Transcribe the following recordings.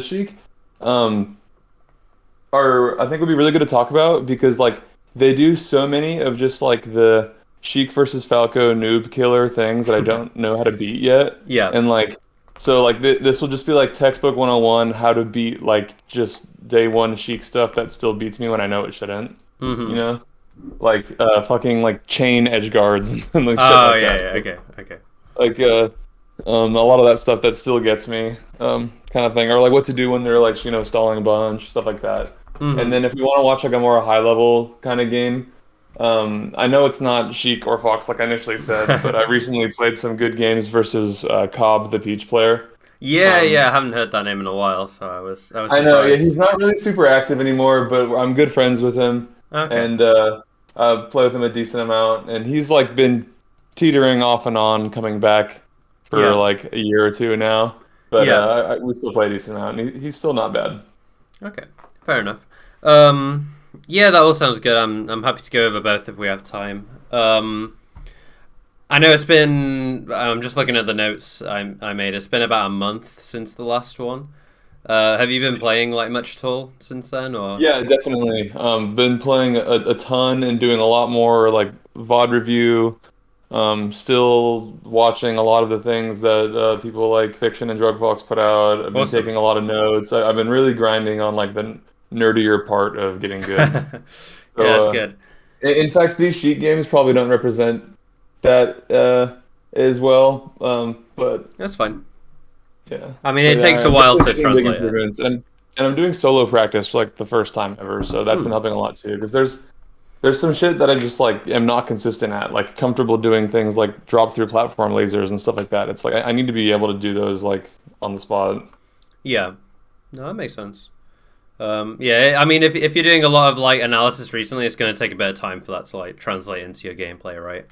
Sheik, um, are I think would be really good to talk about because like they do so many of just like the Sheik versus Falco noob killer things that I don't know how to beat yet, Yeah. and like so like this will just be like textbook 101 how to beat like just day one Sheik stuff that still beats me when I know it shouldn't, you Mm-hmm. know, like fucking like chain edge guards and like shit Oh like yeah, that. yeah. Okay, okay. Like a lot of that stuff that still gets me, kind of thing, or like what to do when they're like stalling a bunch, stuff like that. And Mm-hmm. then if we want to watch like a more high level kind of game, I know it's not Sheik or Fox like I initially said, but I recently played some good games versus Cobb, the Peach player. Yeah, Um, yeah. I haven't heard that name in a while, so I was I know, yeah, surprised. he's not really super active anymore, but I'm good friends with him, Okay. and play with him a decent amount. And he's like been teetering off and on, coming back for Yeah. like a year or two now. But Yeah. we still play a decent amount, and he's still not bad. Okay. Fair enough. Um. Yeah, that all sounds good. I'm happy to go over both if we have time. I know it's been. I'm just looking at the notes I made. It's been about a month since the last one. Have you been playing like much at all since then, or? Yeah, definitely. Been playing a ton and doing a lot more like VOD review. Still watching a lot of the things that people like Fiction and Drug Fox put out. I've been Awesome. taking a lot of notes. I've been really grinding on like the nerdier part of getting good. Yeah, So, that's good. in fact, these sheet games probably don't represent that as well. But That's fine. yeah, I mean, but it takes a I'm while definitely to making big translate it. improvements, and I'm doing solo practice for like the first time ever. So that's been Hmm. helping a lot too. Because there's some shit that I just like am not consistent at, like comfortable doing things like drop through platform lasers and stuff like that. It's like I need to be able to do those like on the spot. Yeah. No, that makes sense. Yeah, I mean, if you're doing a lot of like analysis recently, it's going to take a bit of time for that to like translate into your gameplay, right?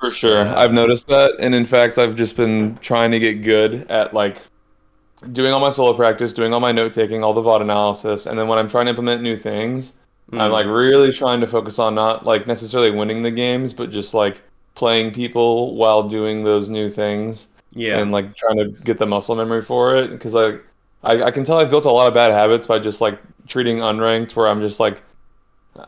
For sure. So, I've noticed that. And in fact, I've just been trying to get good at like doing all my solo practice, doing all my note taking, all the VOD analysis, and then when I'm trying to implement new things, I'm like mm, really trying to focus on not like necessarily winning the games, but just like playing people while doing those new things yeah. and like trying to get the muscle memory for it. Because I can tell I've built a lot of bad habits by just like treating unranked where I'm just like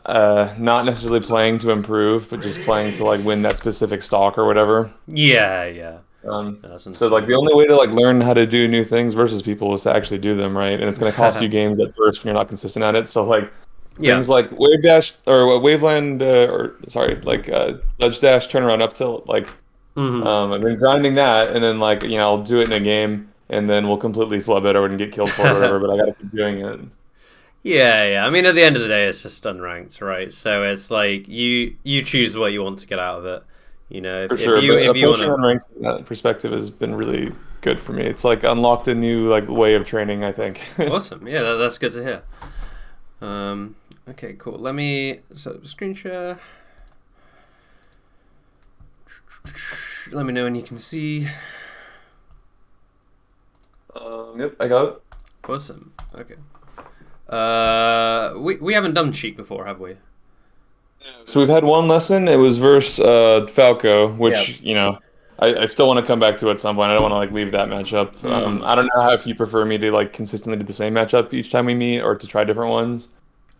not necessarily playing to improve, but just playing to like win that specific stock or whatever. Yeah, yeah. That's So like the understandable. only way to like learn how to do new things versus people is to actually do them, right? And it's going to cost you games at first when you're not consistent at it. So like Yeah. things like Wave Dash or Waveland or sorry, like Ledge Dash turnaround up tilt, like Hmm. I've been grinding that, and then like I'll do it in a game, and then we'll completely flub it or and get killed for it or whatever. But I got to keep doing it. Yeah, yeah. I mean, at the end of the day, it's just unranked, right? So it's like you choose what you want to get out of it. You know, For sure, but if you want approaching to. unranked from that perspective has been really good for me. It's like unlocked a new like way of training, I think. Awesome. Yeah, that's good to hear. Um, okay, cool. Let me screen share. Let me know when you can see. Yep, I got it. Awesome. Okay. We haven't done cheek before, have we? So we've had one lesson. It was versus Falco, Yeah. which I still want to come back to at some point. I don't want to like leave that matchup. Hmm. I don't know how if you prefer me to like consistently do the same matchup each time we meet or to try different ones.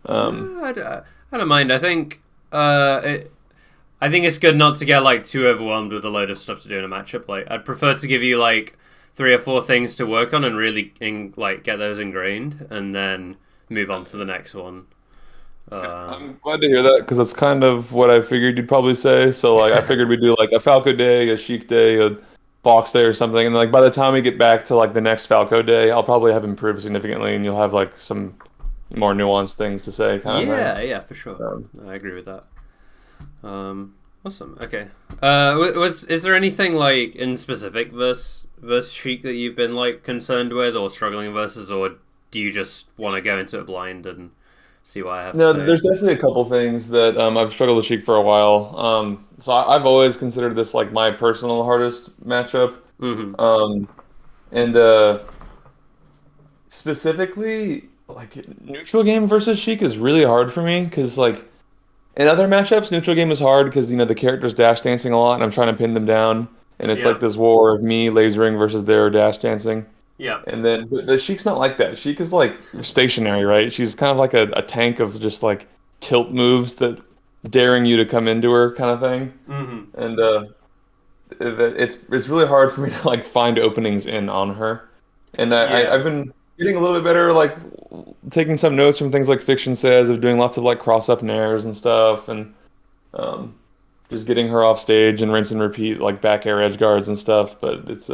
Um, No, I don't mind. I think it's good not to get like too overwhelmed with a load of stuff to do in a matchup. Like, I'd prefer to give you like three or four things to work on and really like get those ingrained, and then move on to the next one. Um, I'm glad to hear that because that's kind of what I figured you'd probably say. So like I figured we'd do like a Falco day, a Sheik day, a Fox day or something, and like by the time we get back to like the next Falco day, I'll probably have improved significantly, and you'll have like some more nuanced things to say, kind of yeah, thing. yeah, for sure. Um, I agree with that. Awesome. Okay. Was is there anything like in specific versus Sheik that you've been like concerned with or struggling versus, or do you just want to go into it blind and see what I have to no, say? there's definitely a couple things that I've struggled with Sheik for a while. So I've always considered this like my personal hardest matchup. Hmm. Um, and specifically, like neutral game versus Sheik is really hard for me because like in other matchups, neutral game is hard because the character's dash dancing a lot and I'm trying to pin them down, and it's Yeah. like this war of me lasering versus their dash dancing. Yeah. And then the Sheik's not like that. Sheik is like stationary, right? She's kind of like a tank of just like tilt moves that daring you to come into her kind of thing. Hmm. And it's really hard for me to like find openings in on her. And Yeah. I've been getting a little bit better, like taking some notes from things like Fiction Says of doing lots of like cross up nairs and stuff, and um, just getting her off stage and rinse and repeat like back air edge guards and stuff. But it's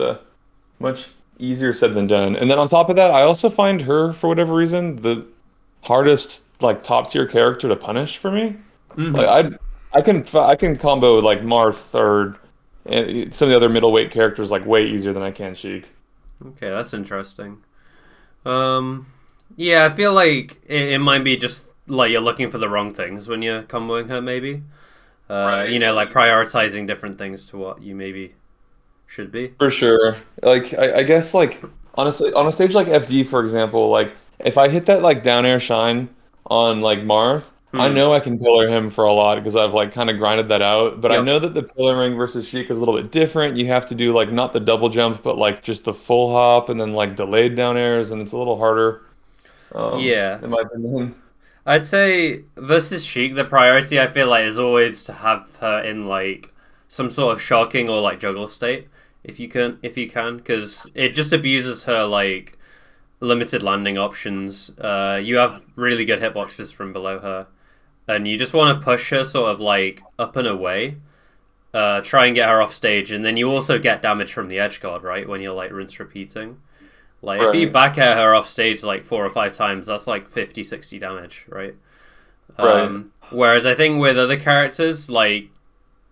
much easier said than done. And then on top of that, I also find her for whatever reason the hardest like top tier character to punish for me. Like Hmm. I can combo with like Marth or some of the other middleweight characters like way easier than I can Sheik. Okay, that's interesting. Um, yeah, I feel like it might be just like you're looking for the wrong things when you're comboing her, maybe. Right. Like prioritizing different things to what you maybe should be. For sure. Like I guess like honestly on a stage like FD for example, like if I hit that like down air shine on like Marth, I Hmm. know I can pillar him for a lot because I've like kind of grinded that out. But I Yep. know that the pillaring versus Sheik is a little bit different. You have to do like not the double jump, but like just the full hop and then like delayed down airs, and it's a little harder, Yeah. in my opinion. I'd say versus Sheik, the priority I feel like is always to have her in like some sort of shocking or like juggle state if you can, because it just abuses her like limited landing options. You have really good hitboxes from below her, and you just want to push her sort of like up and away. Try and get her off stage, and then you also get damage from the edge guard, right? When you're like rinse repeating. Like, if you Right. back air her off stage like 4 or 5 times, that's like 50, 60 damage, right? Right. Whereas I think with other characters, like,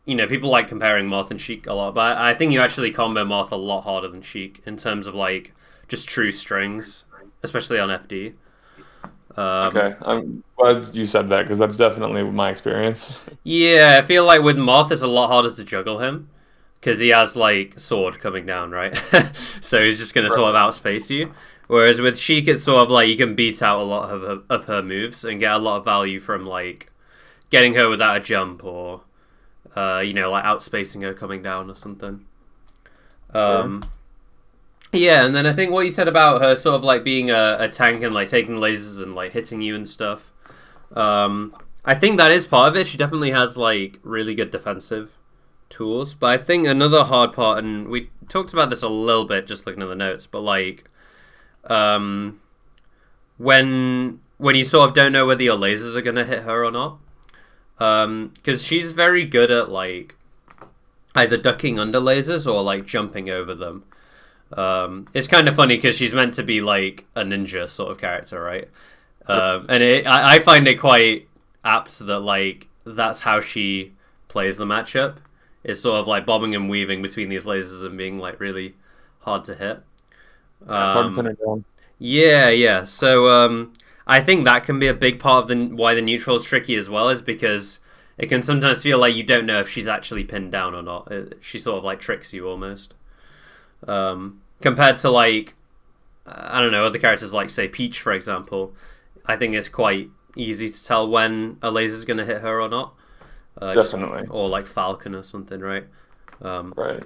people like comparing Moth and Sheik a lot, but I think you actually combo Moth a lot harder than Sheik in terms of like just true strings, especially on FD. Um, Okay. I'm glad you said that because that's definitely my experience. yeah, I feel like with Moth, it's a lot harder to juggle him because he has like sword coming down, right? So he's just gonna sort of Right. outspace you. Whereas with Sheik, it's sort of like you can beat out a lot of her moves and get a lot of value from like getting her without a jump or like outspacing her coming down or something. Sure. Um, yeah, and then I think what you said about her sort of like being a tank and like taking lasers and like hitting you and stuff. I think that is part of it. She definitely has like really good defensive tools, but I think another hard part, and we talked about this a little bit just looking at the notes, but like um, when you sort of don't know whether your lasers are gonna hit her or not, because she's very good at like either ducking under lasers or like jumping over them. It's kind of funny because she's meant to be like a ninja sort of character, right? And I find it quite apt that like that's how she plays the matchup. It's sort of like bobbing and weaving between these lasers and being like really hard to hit. Yeah, it's hard to pin Um, her down. yeah, yeah. So I think that can be a big part of the why the neutral is tricky as well, is because it can sometimes feel like you don't know if she's actually pinned down or not. She sort of like tricks you almost. Compared to like I don't know other characters like say Peach for example, I think it's quite easy to tell when a laser's going to hit her or not. Just Definitely. or like Falcon or something, right? Um, Right.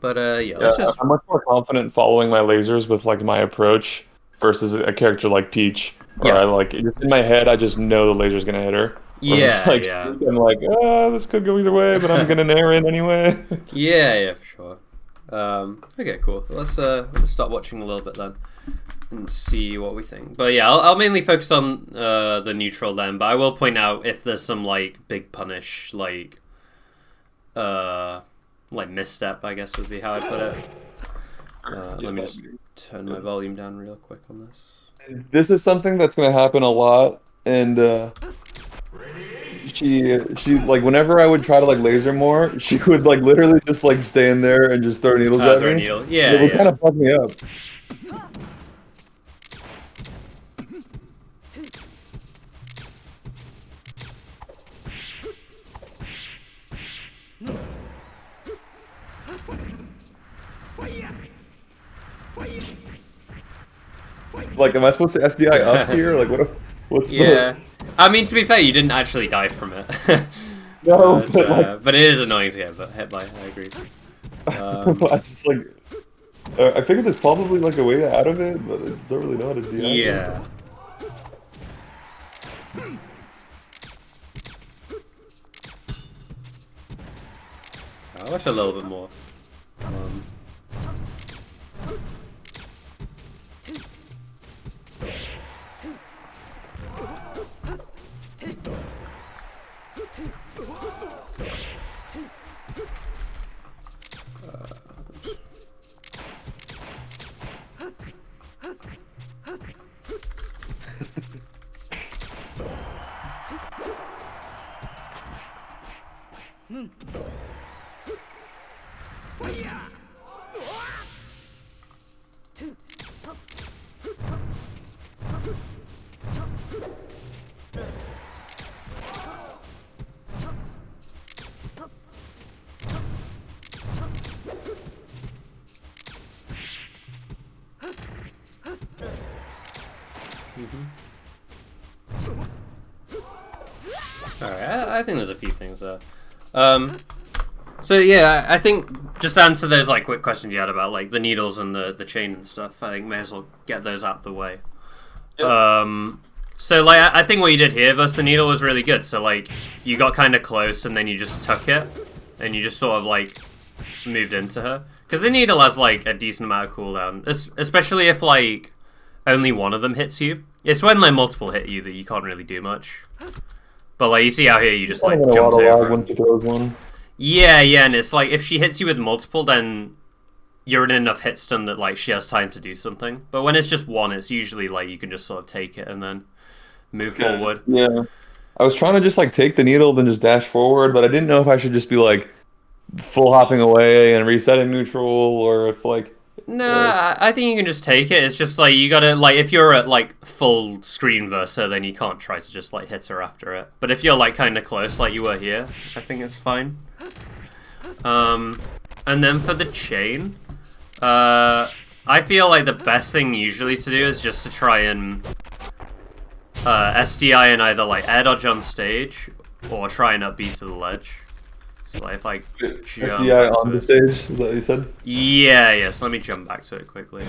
but yeah, Yeah, let's just I'm much more confident following my lasers with like my approach versus a character like Peach, where yeah, I like in my head I just know the laser's gonna hit her. Whereas yeah, like yeah, I'm like, this could go either way, but I'm gonna nair in anyway. yeah, yeah, for sure. Okay, cool. Let's start watching a little bit then and see what we think. But yeah, I'll mainly focus on the neutral then. But I will point out if there's some like big punish, like misstep, I guess would be how I'd put it. Yeah, Let me just turn my volume down real quick on this. this is something that's gonna happen a lot, and she like whenever I would try to like laser more, she would like literally just like stand there and just throw needles at Throw a me. needle. And it Yeah, would kind yeah. of fuck me up. Like, am I supposed to SDI up here? Like, what's the Yeah. I mean, to be fair, you didn't actually die from it. no? But like, But it is annoying to get hit by. I agree. I just like I figured there's probably like a way out of it, but I don't really know how to deactivate Yeah. it. I wish a little bit more. Um, Alright, I think there's a few things there. So yeah, I think just to answer those like quick questions you had about like the needles and the chain and stuff, I think may as well get those out the way. Yep. So like I think what you did here versus the needle was really good. So like you got kind of close and then you just took it and you just sort of like moved into her because the needle has like a decent amount of cooldown, especially if like only one of them hits you. It's when like multiple hit you that you can't really do much. But like you see out here, you just like Kind of jumped a lot of over lag it. when she throws one. Yeah, and it's like if she hits you with multiple, then you're in enough hit stun that like she has time to do something. But when it's just one, it's usually like you can just sort of take it and then move forward. Yeah. I was trying to just like take the needle, then just dash forward, but I didn't know if I should just be like full hopping away and resetting neutral, or if like No, uh, I think you can just take it. It's just like you gotta like if you're at like full screen versa, then you can't try to just like hit her after it. But if you're like kind of close, like you were here, I think it's fine. And then for the chain, I feel like the best thing usually to do is just to try and SDI and either like air dodge on stage or try and up B to the ledge. So like if I jump SDI back on to the it. stage, is that what you said? Yeah, so let me jump back to it quickly.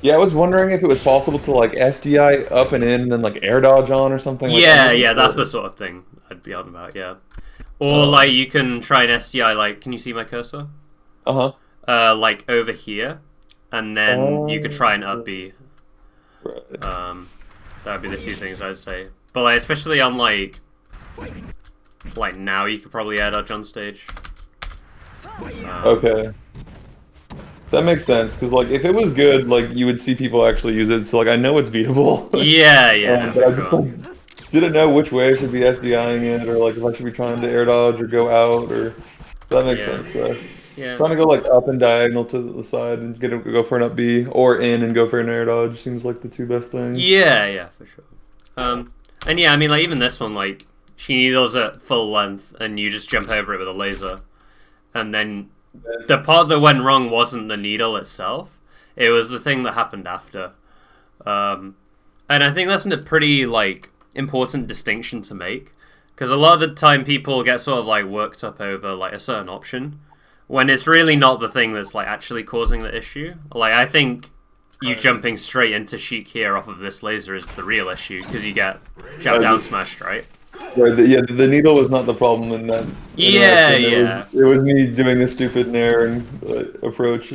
Yeah, I was wondering if it was possible to like SDI up and in and then like air dodge on or something. Like, I wasn't Yeah, that's sure. the sort of thing I'd be on about, yeah. Or like you can try an SDI like can you see my cursor? Uh-huh. Like over here. And then you could try an up B. Right. That'd be the two things I'd say. But like especially on like now you could probably air dodge on stage. Okay. That makes sense, because like if it was good, like you would see people actually use it. So like I know it's beatable. Yeah, But for I just sure. like didn't know which way I should be SDIing it, or like if I should be trying to air dodge or go out, or that makes Yeah. sense though. Yeah. Trying to go like up and diagonal to the side and go for an up B, or in and go for an air dodge seems like the two best things. Yeah, for sure. And yeah, I mean like even this one, like she needles at full length and you just jump over it with a laser. And then the part that went wrong wasn't the needle itself. It was the thing that happened after. And I think that's a pretty like important distinction to make. Because a lot of the time people get sort of like worked up over like a certain option when it's really not the thing that's like actually causing the issue. Like I think you jumping straight into Sheik here off of this laser is the real issue because you get jab down smashed, right? Right, yeah, the needle was not the problem in that Yeah, interaction. yeah. It was me doing the stupid nair and approach.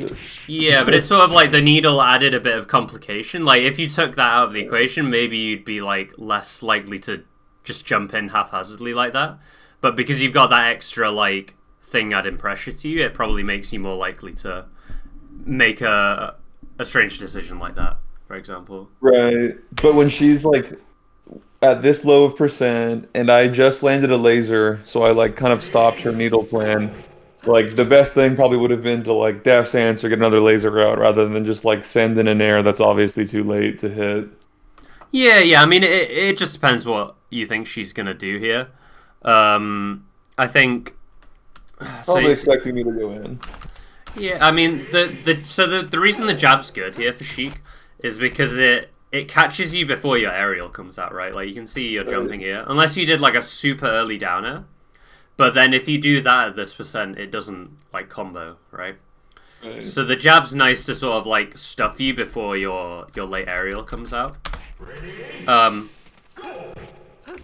Yeah, but it's sort of like the needle added a bit of complication. Like if you took that out of the equation, maybe you'd be like less likely to just jump in haphazardly like that. But because you've got that extra like thing adding pressure to you, it probably makes you more likely to make a strange decision like that, for example. Right, but when she's like at this low of percent, and I just landed a laser, so I like kind of stopped her needle plan. Like the best thing probably would have been to like dash dance or get another laser out rather than just like send in an air that's obviously too late to hit. Yeah. I mean, it just depends what you think she's gonna do here. I think. Probably expecting me to go in. Yeah, I mean the reason the jab's good here for Sheik is because it catches you before your aerial comes out, right? Like you can see you're jumping here, unless you did like a super early downer. But then if you do that at this percent, it doesn't like combo, right? Right. So the jab's nice to sort of like stuff you before your late aerial comes out. Um,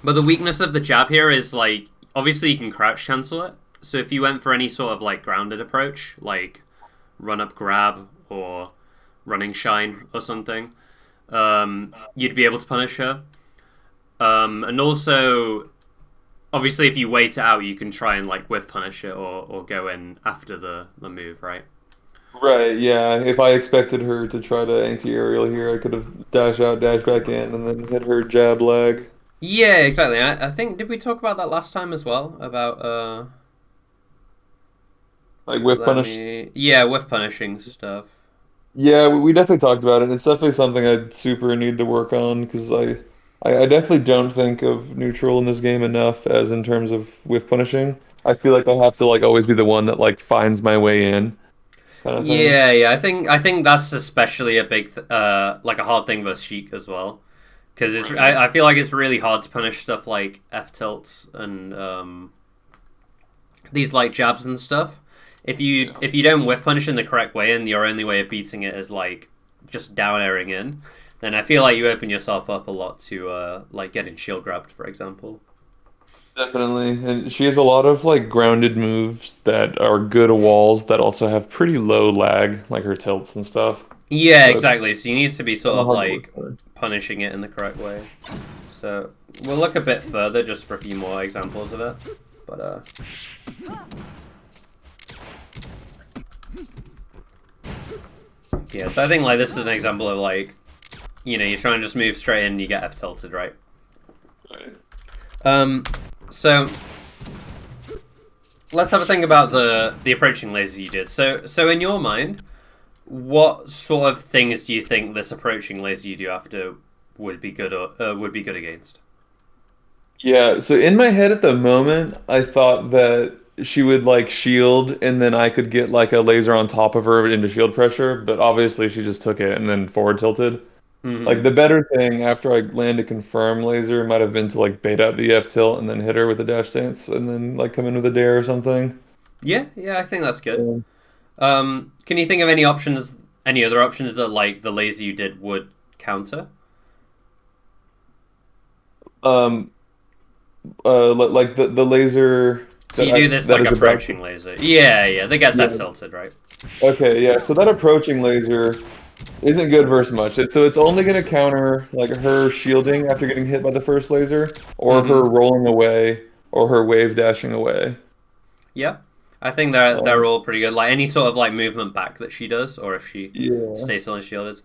but the weakness of the jab here is like obviously you can crouch cancel it. So if you went for any sort of like grounded approach, like run up grab or running shine or something, you'd be able to punish her. And also, obviously, if you wait it out, you can try and like whiff punish it or go in after the move, right? Right, yeah. If I expected her to try to anti-aerial here, I could have dash out, dash back in, and then hit her jab leg. Yeah, exactly. I think did we talk about that last time as well about Like whiff let punish. me yeah whiff punishing stuff. Yeah, we definitely talked about it. It's definitely something I super need to work on because I definitely don't think of neutral in this game enough as in terms of whiff punishing. I feel like I have to like always be the one that like finds my way in kind of thing. Yeah. I think that's especially a big like a hard thing versus Sheik as well because Right. I feel like it's really hard to punish stuff like F tilts and these like jabs and stuff. Yeah. If you don't whiff punish in the correct way and your only way of beating it is like just down airing in, then I feel like you open yourself up a lot to like getting shield grabbed, for example. Definitely. And she has a lot of like grounded moves that are good walls that also have pretty low lag, like her tilts and stuff. Yeah, So it's exactly. So you need to be sort kind of of hard to work like on. punishing it in the correct way. So we'll look a bit further just for a few more examples of it. But yeah, so I think like this is an example of like you try and just move straight in, and you get F tilted, right? Right. Um, so let's have a think about the approaching laser you did. So in your mind, what sort of things do you think this approaching laser you do after would be good against? Yeah, so in my head at the moment, I thought that she would like shield and then I could get like a laser on top of her into shield pressure, but obviously she just took it and then forward tilted. Like Mm-hmm. the better thing after I land a confirm laser might have been to like bait out the F tilt and then hit her with a dash dance and then like come in with a dare or something. Yeah, I think that's good. Yeah. Can you think of any other options that like the laser you did would counter? Um, like the laser So that you I do this that like is about approaching laser. Yeah, that gets F yeah. tilted, right? Okay, yeah. So that approaching laser isn't good versus much. So it's only going to counter like her shielding after getting hit by the first laser, or her Mm-hmm. rolling away, or her wave dashing away. Yeah. I think they're Um, all pretty good. Like any sort of like movement back that she does, or if she yeah. stays still and shielded.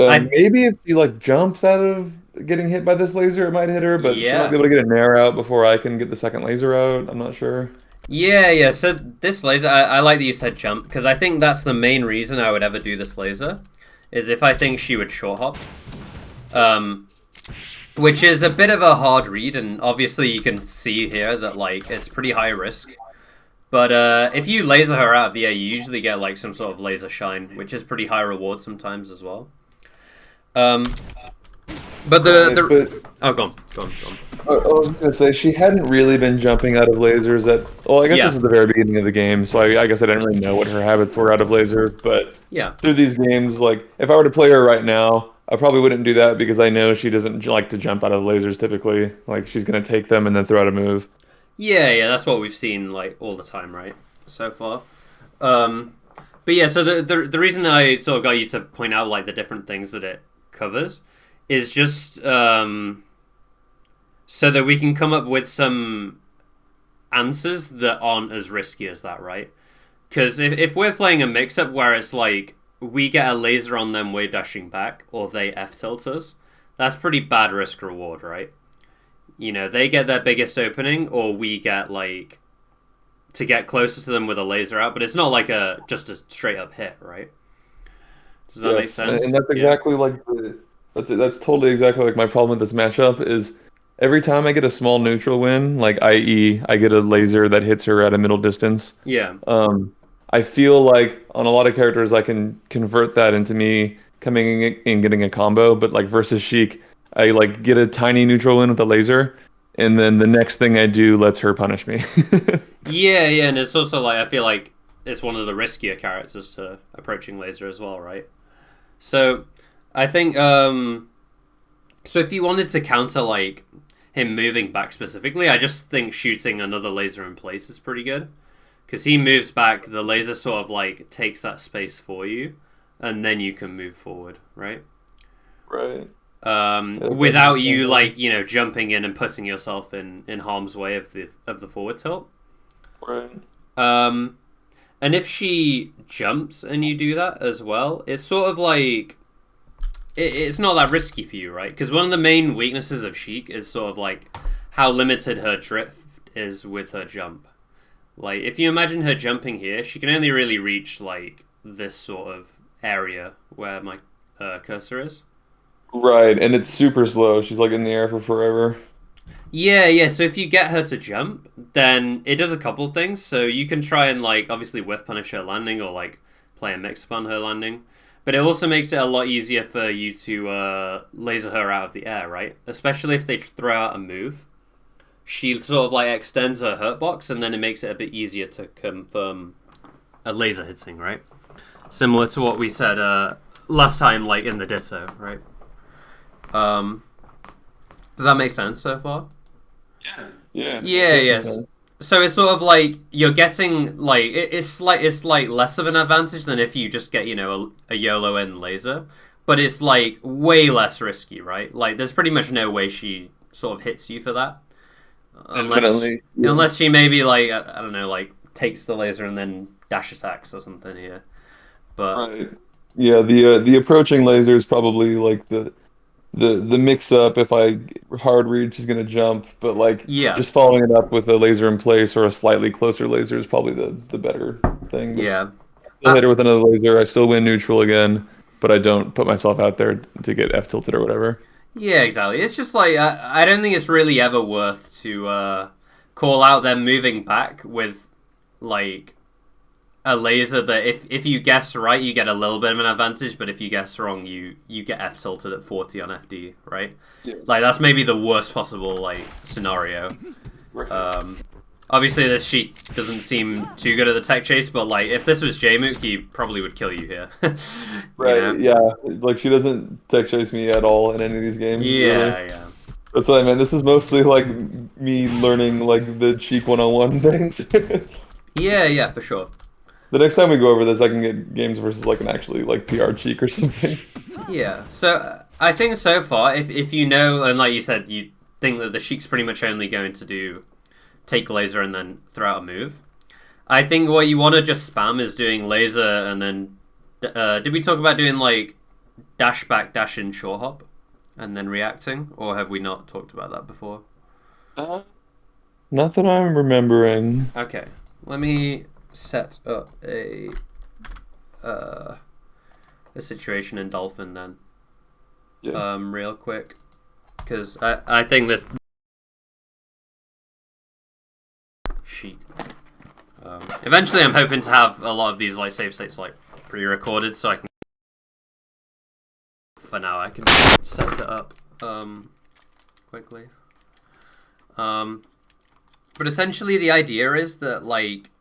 I Maybe if she like jumps out of getting hit by this laser, it might hit her, but she might be Yeah. able to get a nair out before I can get the second laser out. I'm not sure. Yeah. So this laser, I like that you said jump because I think that's the main reason I would ever do this laser, is if I think she would short hop, um, which is a bit of a hard read, and obviously you can see here that like it's pretty high risk. But if you laser her out of the air, you usually get like some sort of laser shine, which is pretty high reward sometimes as well. Um, but Right, the but oh, go on. I was gonna say she hadn't really been jumping out of lasers at. Well, I guess this Yeah, is the very beginning of the game, so I guess I didn't really know what her habits were out of laser. But yeah. through these games, like if I were to play her right now, I probably wouldn't do that because I know she doesn't like to jump out of lasers typically. Like she's gonna take them and then throw out a move. Yeah, that's what we've seen like all the time, right? So far. Um, but yeah, so the reason I sort of got you to point out like the different things that it covers is just so that we can come up with some answers that aren't as risky as that, right? Because if we're playing a mix up where it's like we get a laser on them, we're dashing back, or they F tilt us, that's pretty bad risk reward, right? They get their biggest opening, or we get like to get closer to them with a laser out, but it's not like a just a straight up hit, right? Does that make Yes, and sense? that's Yeah. exactly like that's totally exactly like my problem with this matchup is every time I get a small neutral win, like i.e. I get a laser that hits her at a middle distance. Yeah. Um, I feel like on a lot of characters I can convert that into me coming in and getting a combo, but like versus Sheik, I like get a tiny neutral win with a laser, and then the next thing I do lets her punish me. Yeah, and it's also like I feel like it's one of the riskier characters to approaching laser as well, right? So I think so if you wanted to counter like him moving back specifically, I just think shooting another laser in place is pretty good. Because he moves back, the laser sort of like takes that space for you, and then you can move forward, right? Right. Without you like jumping in and putting yourself in harm's way of the forward tilt. Right. And if she jumps and you do that as well, it's sort of like it's not that risky for you, right? Because one of the main weaknesses of Sheik is sort of like how limited her drift is with her jump. Like, if you imagine her jumping here, she can only really reach, like, this sort of area where my cursor is. Right, and it's super slow. She's like in the air for forever. Yeah, so if you get her to jump, then it does a couple things. So you can try and, like, obviously whiff punish her landing or, like, play a mix upon her landing. But it also makes it a lot easier for you to laser her out of the air, right? Especially if they throw out a move. She sort of like extends her hurt box, and then it makes it a bit easier to confirm a laser hitting, right? Similar to what we said last time, like in the Ditto, right? Does that make sense so far? Yeah. So it's sort of like you're getting like it's like less of an advantage than if you just get a YOLO end laser, but it's like way less risky, right? Like there's pretty much no way she sort of hits you for that. Unless she maybe like I don't know, like takes the laser and then dash attacks or something here. But Right. Yeah, the approaching laser is probably like the mix up if I hard read she's gonna jump, but like yeah, just following it up with a laser in place or a slightly closer laser is probably the better thing. But yeah, still hit her with another laser, I still win neutral again, but I don't put myself out there to get F tilted or whatever. yeah, exactly. It's just like I don't think it's really ever worth to call out them moving back with like a laser that if you guess right, you get a little bit of an advantage, but if you guess wrong, you get F tilted at 40 on FD, right? Yeah. Like that's maybe the worst possible like scenario. Right. Obviously this sheet doesn't seem too good at the tech chase, but like if this was Jmook, he probably would kill you here. Right, yeah. Like she doesn't tech chase me at all in any of these games, really. Yeah. That's what I meant. This is mostly like me learning like the cheek one-on-one things. Yeah, for sure. The next time we go over this, I can get games versus like an actually like PR cheek or something. Yeah. So I think so far, if you know, and like you said, you think that the Sheik's pretty much only going to do take laser and then throw out a move. I think what you want to just spam is doing laser and then. Did we talk about doing like dash back, dash in, short hop, and then reacting, or have we not talked about that before? Uh, Not that I'm remembering. Okay, let me set up a situation in Dolphin then, Yeah. real quick, because I think this sheet. Eventually, I'm hoping to have a lot of these like save states like pre-recorded, so I can. For now, I can set it up quickly. But essentially, the idea is that like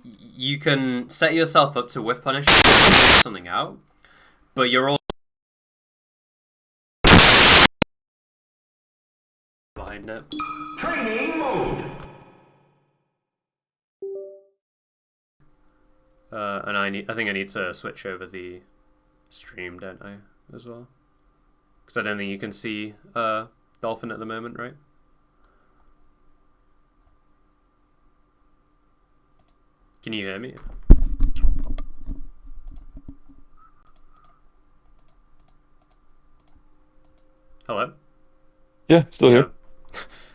you can set yourself up to whiff punish something out, but you're all behind it. Training mode. And I think I need to switch over the stream, don't I, as well? Because I don't think you can see Dolphin at the moment, right? Can you hear me? Hello? Yeah, still here.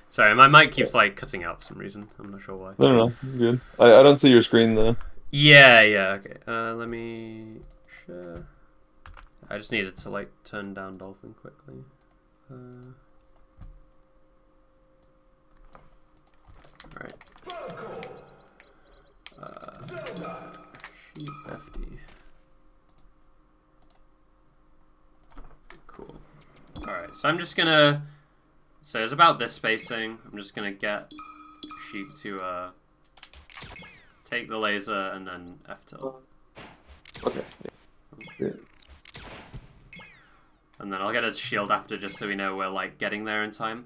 Sorry, my mic keeps like cutting out for some reason. I'm not sure why. No, you're good. I don't see your screen though. Yeah, okay. Let me share. I just needed to like turn down Dolphin quickly. Alright. Sheep FD. Cool. Alright, so I'm just gonna. So it's about this spacing. I'm just gonna get Sheep to take the laser and then F tilt. Okay. Yeah. And then I'll get a shield after just so we know we're like getting there in time.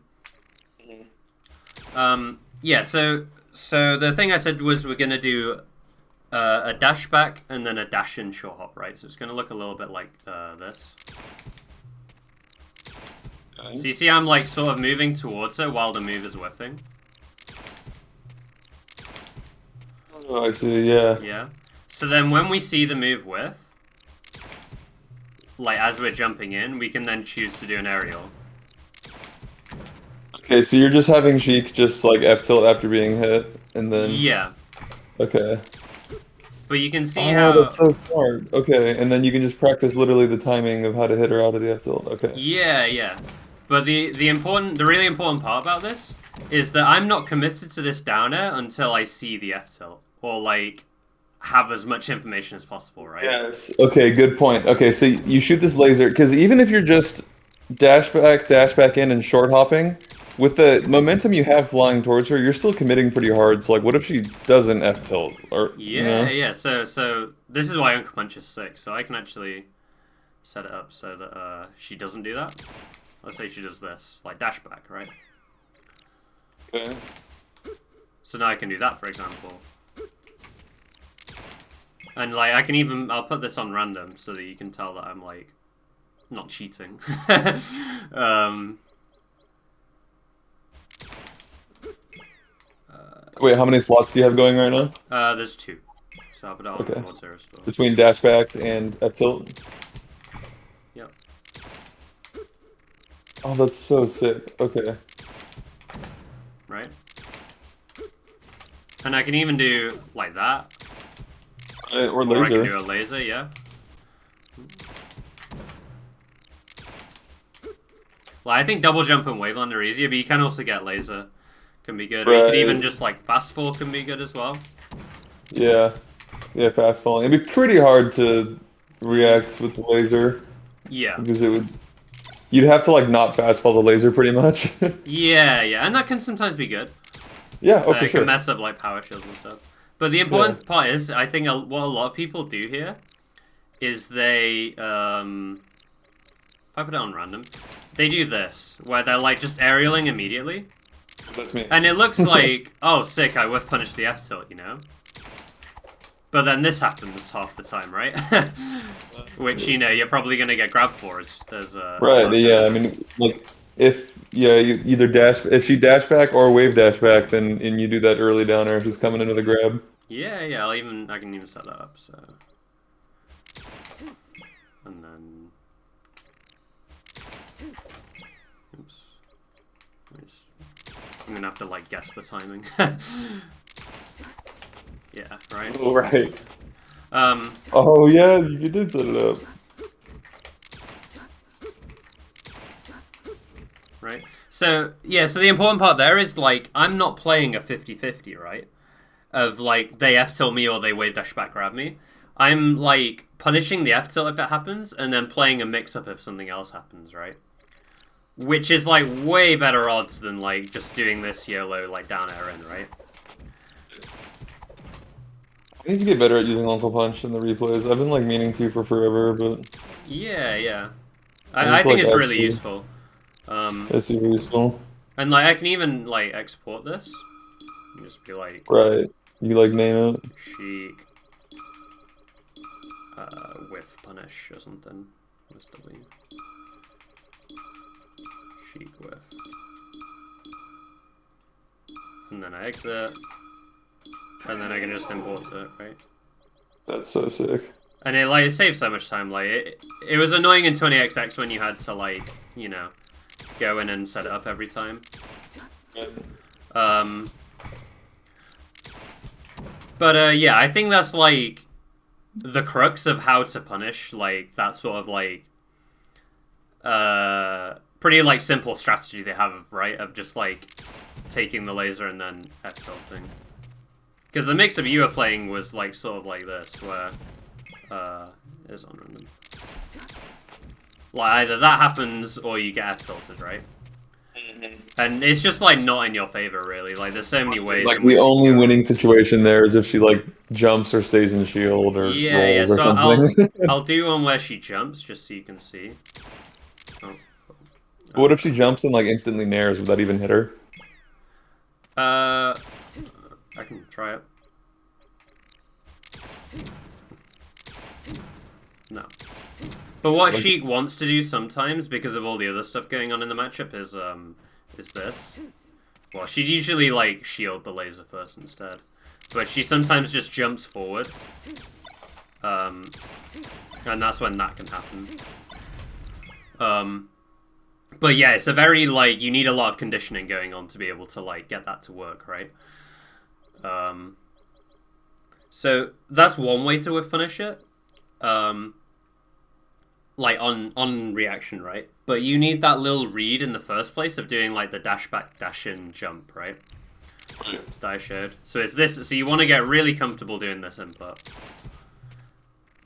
Yeah, so the thing I said was we're gonna do a dash back and then a dash in short hop, right? So it's gonna look a little bit like this. Okay. So you see I'm like sort of moving towards it while the move is whiffing. Oh, I see. Yeah. Yeah. So then when we see the move whiff, like as we're jumping in, we can then choose to do an aerial. Okay, so you're just having Sheik just like F tilt after being hit, and then Yeah. okay. But you can see Oh, how... that's so smart. Okay, and then you can just practice literally the timing of how to hit her out of the F tilt. Okay. Yeah, yeah. But the really important part about this is that I'm not committed to this down air until I see the F tilt. Or like have as much information as possible, right? Yes. Okay, good point. Okay, so you shoot this laser because even if you're just dash back in, and short hopping, with the momentum you have flying towards her, you're still committing pretty hard. So like, what if she doesn't F tilt or Yeah, yeah. So this is why Uncle Punch is sick. So I can actually set it up so that she doesn't do that. Let's say she does this, like dash back, right? Okay. So now I can do that, for example. And like I'll put this on random so that you can tell that I'm like not cheating. Wait, how many slots do you have going right now? There's 2. So I'll put it on Okay. World Series store. Between dash back and F tilt? Yep. Oh, that's so sick. Okay. Right? And I can even do like that. Or Or I laser. can do a laser, yeah. Well, I think double jump and waveland are easier, but you can also get laser. Can be good. Or you could even just like fast fall can be good as well. Yeah. Yeah, fast falling. It'd be pretty hard to react with the laser Yeah. because you'd have to like not fast fall the laser pretty much. Yeah, yeah. And that can sometimes be good. Yeah, oh for It sure. can mess up like power shields and stuff. But the important part is, I think what a lot of people do here is they, if I put it on random, they do this, where they're like just aerialing immediately. That's me. And it looks like, oh, sick, I whiff punished the F tilt, you know? But then this happens half the time, right? Which, you know, you're probably going to get grabbed for. There's a... Right, yeah, I mean, like, if you either if she dash back or wave dash back, then and you do that early downer, she's coming into the grab. Yeah, yeah, I can even set that up, so... And then... Oops. I'm gonna have to, like, guess the timing. Yeah, right? Oh, right. Oh, yeah, you did set it up. Right? So, yeah, so the important part there is, like, I'm not playing a 50-50, right? Of, like, they F-tilt me or they wave dash back grab me. I'm, like, punishing the F-tilt if it happens, and then playing a mix-up if something else happens, right? Which is, like, way better odds than, like, just doing this YOLO, like, down air in, right? I need to get better at using Uncle Punch in the replays. I've been, like, meaning to for forever, but... Yeah, yeah. I I think like it's really actually- useful. That's super useful. And, like, I can even, like, export this. And just be like, Right. You, like, name it? Sheik, whiff punish or something. What's W? Sheik whiff. And then I exit. And then I can just import it, right? That's so sick. And it saves so much time. Like it was annoying in 20XX when you had to like, you know, go in and set it up every time. But yeah, I think that's like the crux of how to punish like that sort of like pretty like simple strategy they have, right? Of just like taking the laser and then F-tilting. Because the mix of you were playing was like sort of like this, where it is on random. Like either that happens or you get F-tilted, right? And it's just like not in your favor, really. Like there's so many ways Like in the which you can only go winning wrong. situation there is if she like jumps or stays in shield or Yeah, yeah. rolls or So something. I'll do one where she jumps just so you can see. Oh, What if she jumps and like instantly nairs? Would that even hit her? uh, I can try it. No. But what Like, Sheik wants to do sometimes, because of all the other stuff going on in the matchup, is this. Well, she'd usually like shield the laser first instead, but she sometimes just jumps forward. And that's when that can happen. But yeah, it's a very like you need a lot of conditioning going on to be able to like get that to work, right? So that's one way to whiff punish it. Like on reaction, right? But you need that little read in the first place of doing like the dash back, dash in, jump, right? That I showed. So it's this. So you want to get really comfortable doing this input.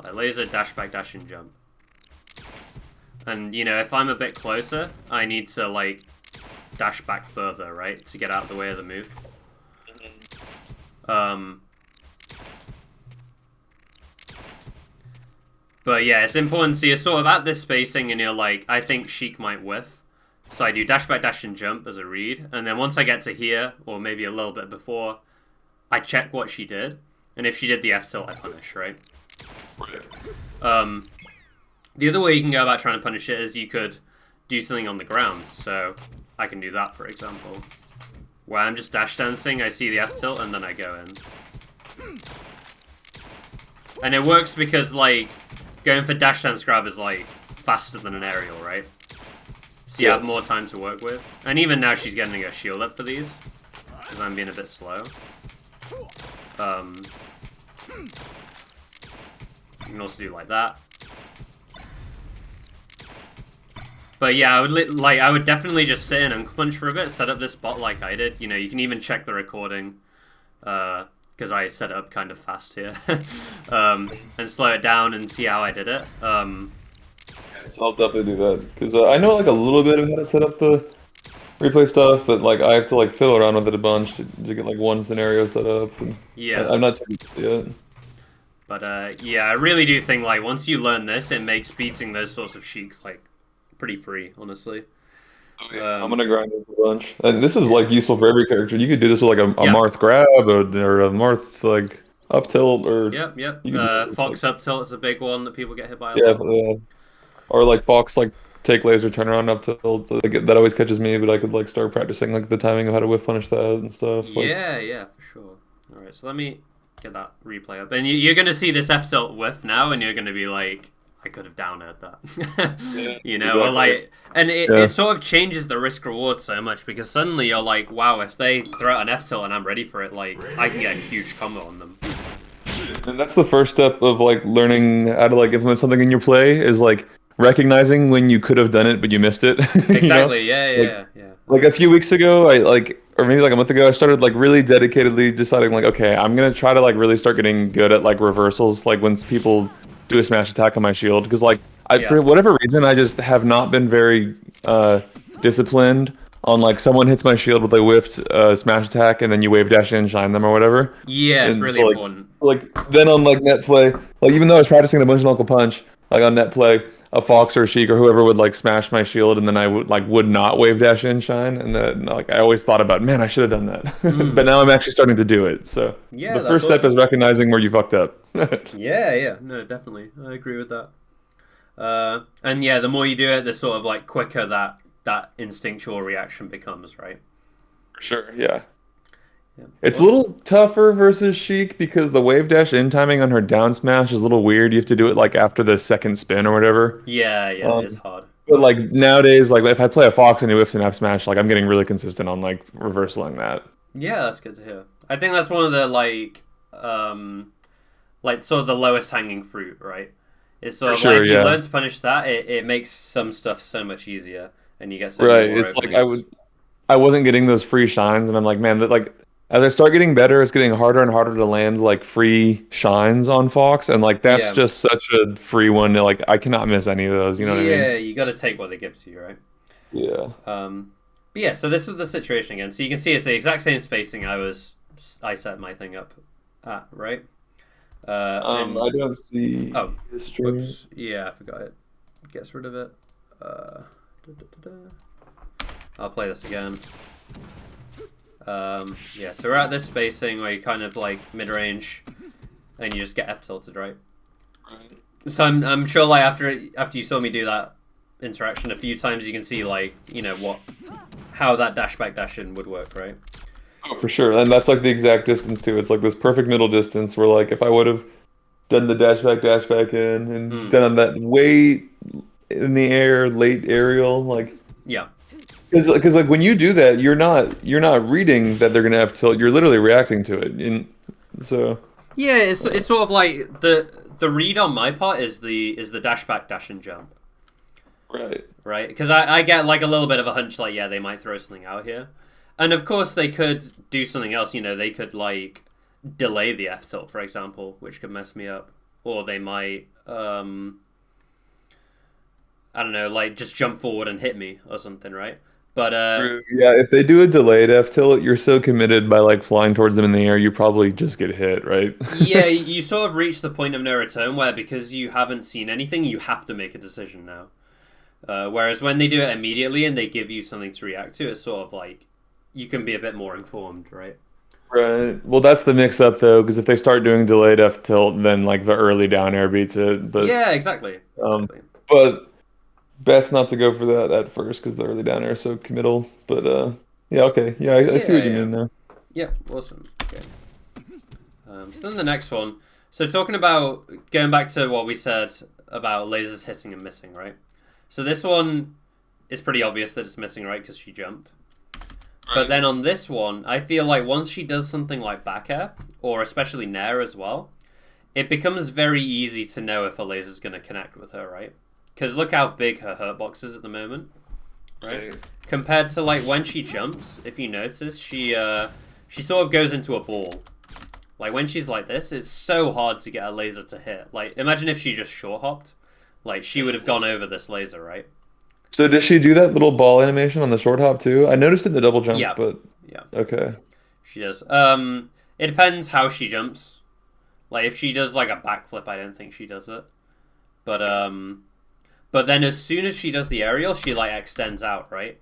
Like laser, dash back, dash in, jump. And you know, if I'm a bit closer, I need to like dash back further, right, to get out of the way of the move. But yeah, it's important. So you're sort of at this spacing and you're like, I think Sheik might whiff. So I do dash back, dash and jump as a read. And then once I get to here, or maybe a little bit before, I check what she did. And if she did the F tilt, I punish, right? The other way you can go about trying to punish it is you could do something on the ground. So I can do that, for example. Where I'm just dash dancing, I see the F tilt, and then I go in. And it works because, like, going for dash dance grab is like faster than an aerial, right? So you have more time to work with. And even now she's getting a shield up for these. Because I'm being a bit slow. You can also do like that. But yeah, I would definitely just sit in and punch for a bit, set up this bot like I did. You know, you can even check the recording. Because I set it up kind of fast here. And slow it down and see how I did it. so I'll definitely do that because I know like a little bit of how to set up the replay stuff, but like I have to like fiddle around with it a bunch to get like one scenario set up. And Yeah. I'm not too good yet. But yeah, I really do think like once you learn this, it makes beating those sorts of Sheiks like pretty free, honestly. I'm gonna grind this a bunch, and this is like useful for every character. You could do this with like a Yeah. Marth grab or a Marth like up tilt, or Yep. you could do this with, Fox like, up tilt is a big one that people get hit by a yeah, lot. or like Fox like take laser turn around up tilt. Like, that always catches me, but I could like start practicing like the timing of how to whiff punish that and stuff. Like, Yeah, for sure. All right, so let me get that replay up, and you're gonna see this F tilt whiff now, and you're gonna be like, I could have down aired that, you know, exactly. or like, and it sort of changes the risk reward so much because suddenly you're like, wow, if they throw out an F tilt and I'm ready for it, like I can get a huge combo on them. And that's the first step of like learning how to like implement something in your play is like recognizing when you could have done it but you missed it. Exactly. You know? Yeah. Like a few weeks ago, I like, or maybe like a month ago, I started like really dedicatedly deciding like, okay, I'm gonna try to like really start getting good at like reversals, like when people do a smash attack on my shield, because like for whatever reason, I just have not been very disciplined on like someone hits my shield with a whiffed smash attack, and then you wave dash in, shine them or whatever. Yeah, it's And really so, like, important. Like then on like net play, like even though I was practicing the bunch knuckle punch, like on net play, a Fox or a Sheik or whoever would like smash my shield, and then I would not wave dash in shine, and then like I always thought about, man, I should have done that, but now I'm actually starting to do it. So Yeah, the that's first step awesome. is recognizing where you fucked up. Yeah, no, definitely, I agree with that. And yeah, the more you do it, the sort of like quicker that instinctual reaction becomes, right? Sure, yeah. Yeah. It's a little tougher versus Sheik because the wave dash in timing on her down smash is a little weird. You have to do it like after the second spin or whatever. Yeah, it's Um, hard. but like nowadays, like if I play a Fox and he whiffs an F smash, like I'm getting really consistent on like reversaling that. Yeah, that's good to hear. I think that's one of the like sort of the lowest hanging fruit, right? It's sort of like if you learn to punish that, it makes some stuff so much easier, and you get so many more It's like openings. I wasn't getting those free shines, and I'm like, man, that like as I start getting better, it's getting harder and harder to land like free shines on Fox, and like that's Yeah, just such a free one. Like I cannot miss any of those. You know what I mean? you got to take what they give to you, right? Yeah. But yeah, so this was the situation again. So you can see it's the exact same spacing I set my thing up at, right? And I don't see oh, history. whoops, yeah, I forgot it. Gets rid of it. Da, da, da, da. I'll play this again. Yeah, so we're at this spacing where you kind of like mid-range, and you just get F tilted, right? Right. So I'm sure like after you saw me do that interaction a few times, you can see like how that dash back dash in would work, right? Oh, for sure. And that's like the exact distance too. It's like this perfect middle distance where like if I would have done the dash back in and Hmm. done that way in the air, late aerial, like Yeah. because like when you do that, you're not reading that they're gonna have tilt. You're literally reacting to it. And so Yeah, it's sort of like the read on my part is the dash back dash and jump, right. right? Because I get like a little bit of a hunch like yeah they might throw something out here, and of course they could do something else. You know they could like delay the F tilt for example, which could mess me up, or they might I don't know like just jump forward and hit me or something, right? But True. Yeah, if they do a delayed F tilt, you're so committed by like flying towards them in the air, you probably just get hit, right? yeah, you sort of reach the point of no return where because you haven't seen anything, you have to make a decision now. Whereas when they do it immediately and they give you something to react to, it's sort of like you can be a bit more informed, right? Right. Well, that's the mix up though, because if they start doing delayed F tilt, then like the early down air beats it. Yeah, exactly, Um, exactly. but best not to go for that at first because the early down air is so committal. But yeah, okay, yeah, I see Yeah, what you yeah, mean now. yeah. Awesome. Okay. So then the next one. So talking about going back to what we said about lasers hitting and missing, right? So this one is pretty obvious that it's missing, right? Because she jumped. But then on this one, I feel like once she does something like back air, or especially nair as well, it becomes very easy to know if a laser's going to connect with her, right? Because look how big her hurt box is at the moment, right? Compared to like when she jumps, if you notice, she sort of goes into a ball. Like when she's like this, it's so hard to get a laser to hit. Like imagine if she just short hopped, like she would have gone over this laser, right? So does she do that little ball animation on the short hop too? I noticed it in the double jump, Yeah, but yeah, okay. she does. It depends how she jumps. Like if she does like a backflip, I don't think she does it. But then as soon as she does the aerial, she like extends out, right?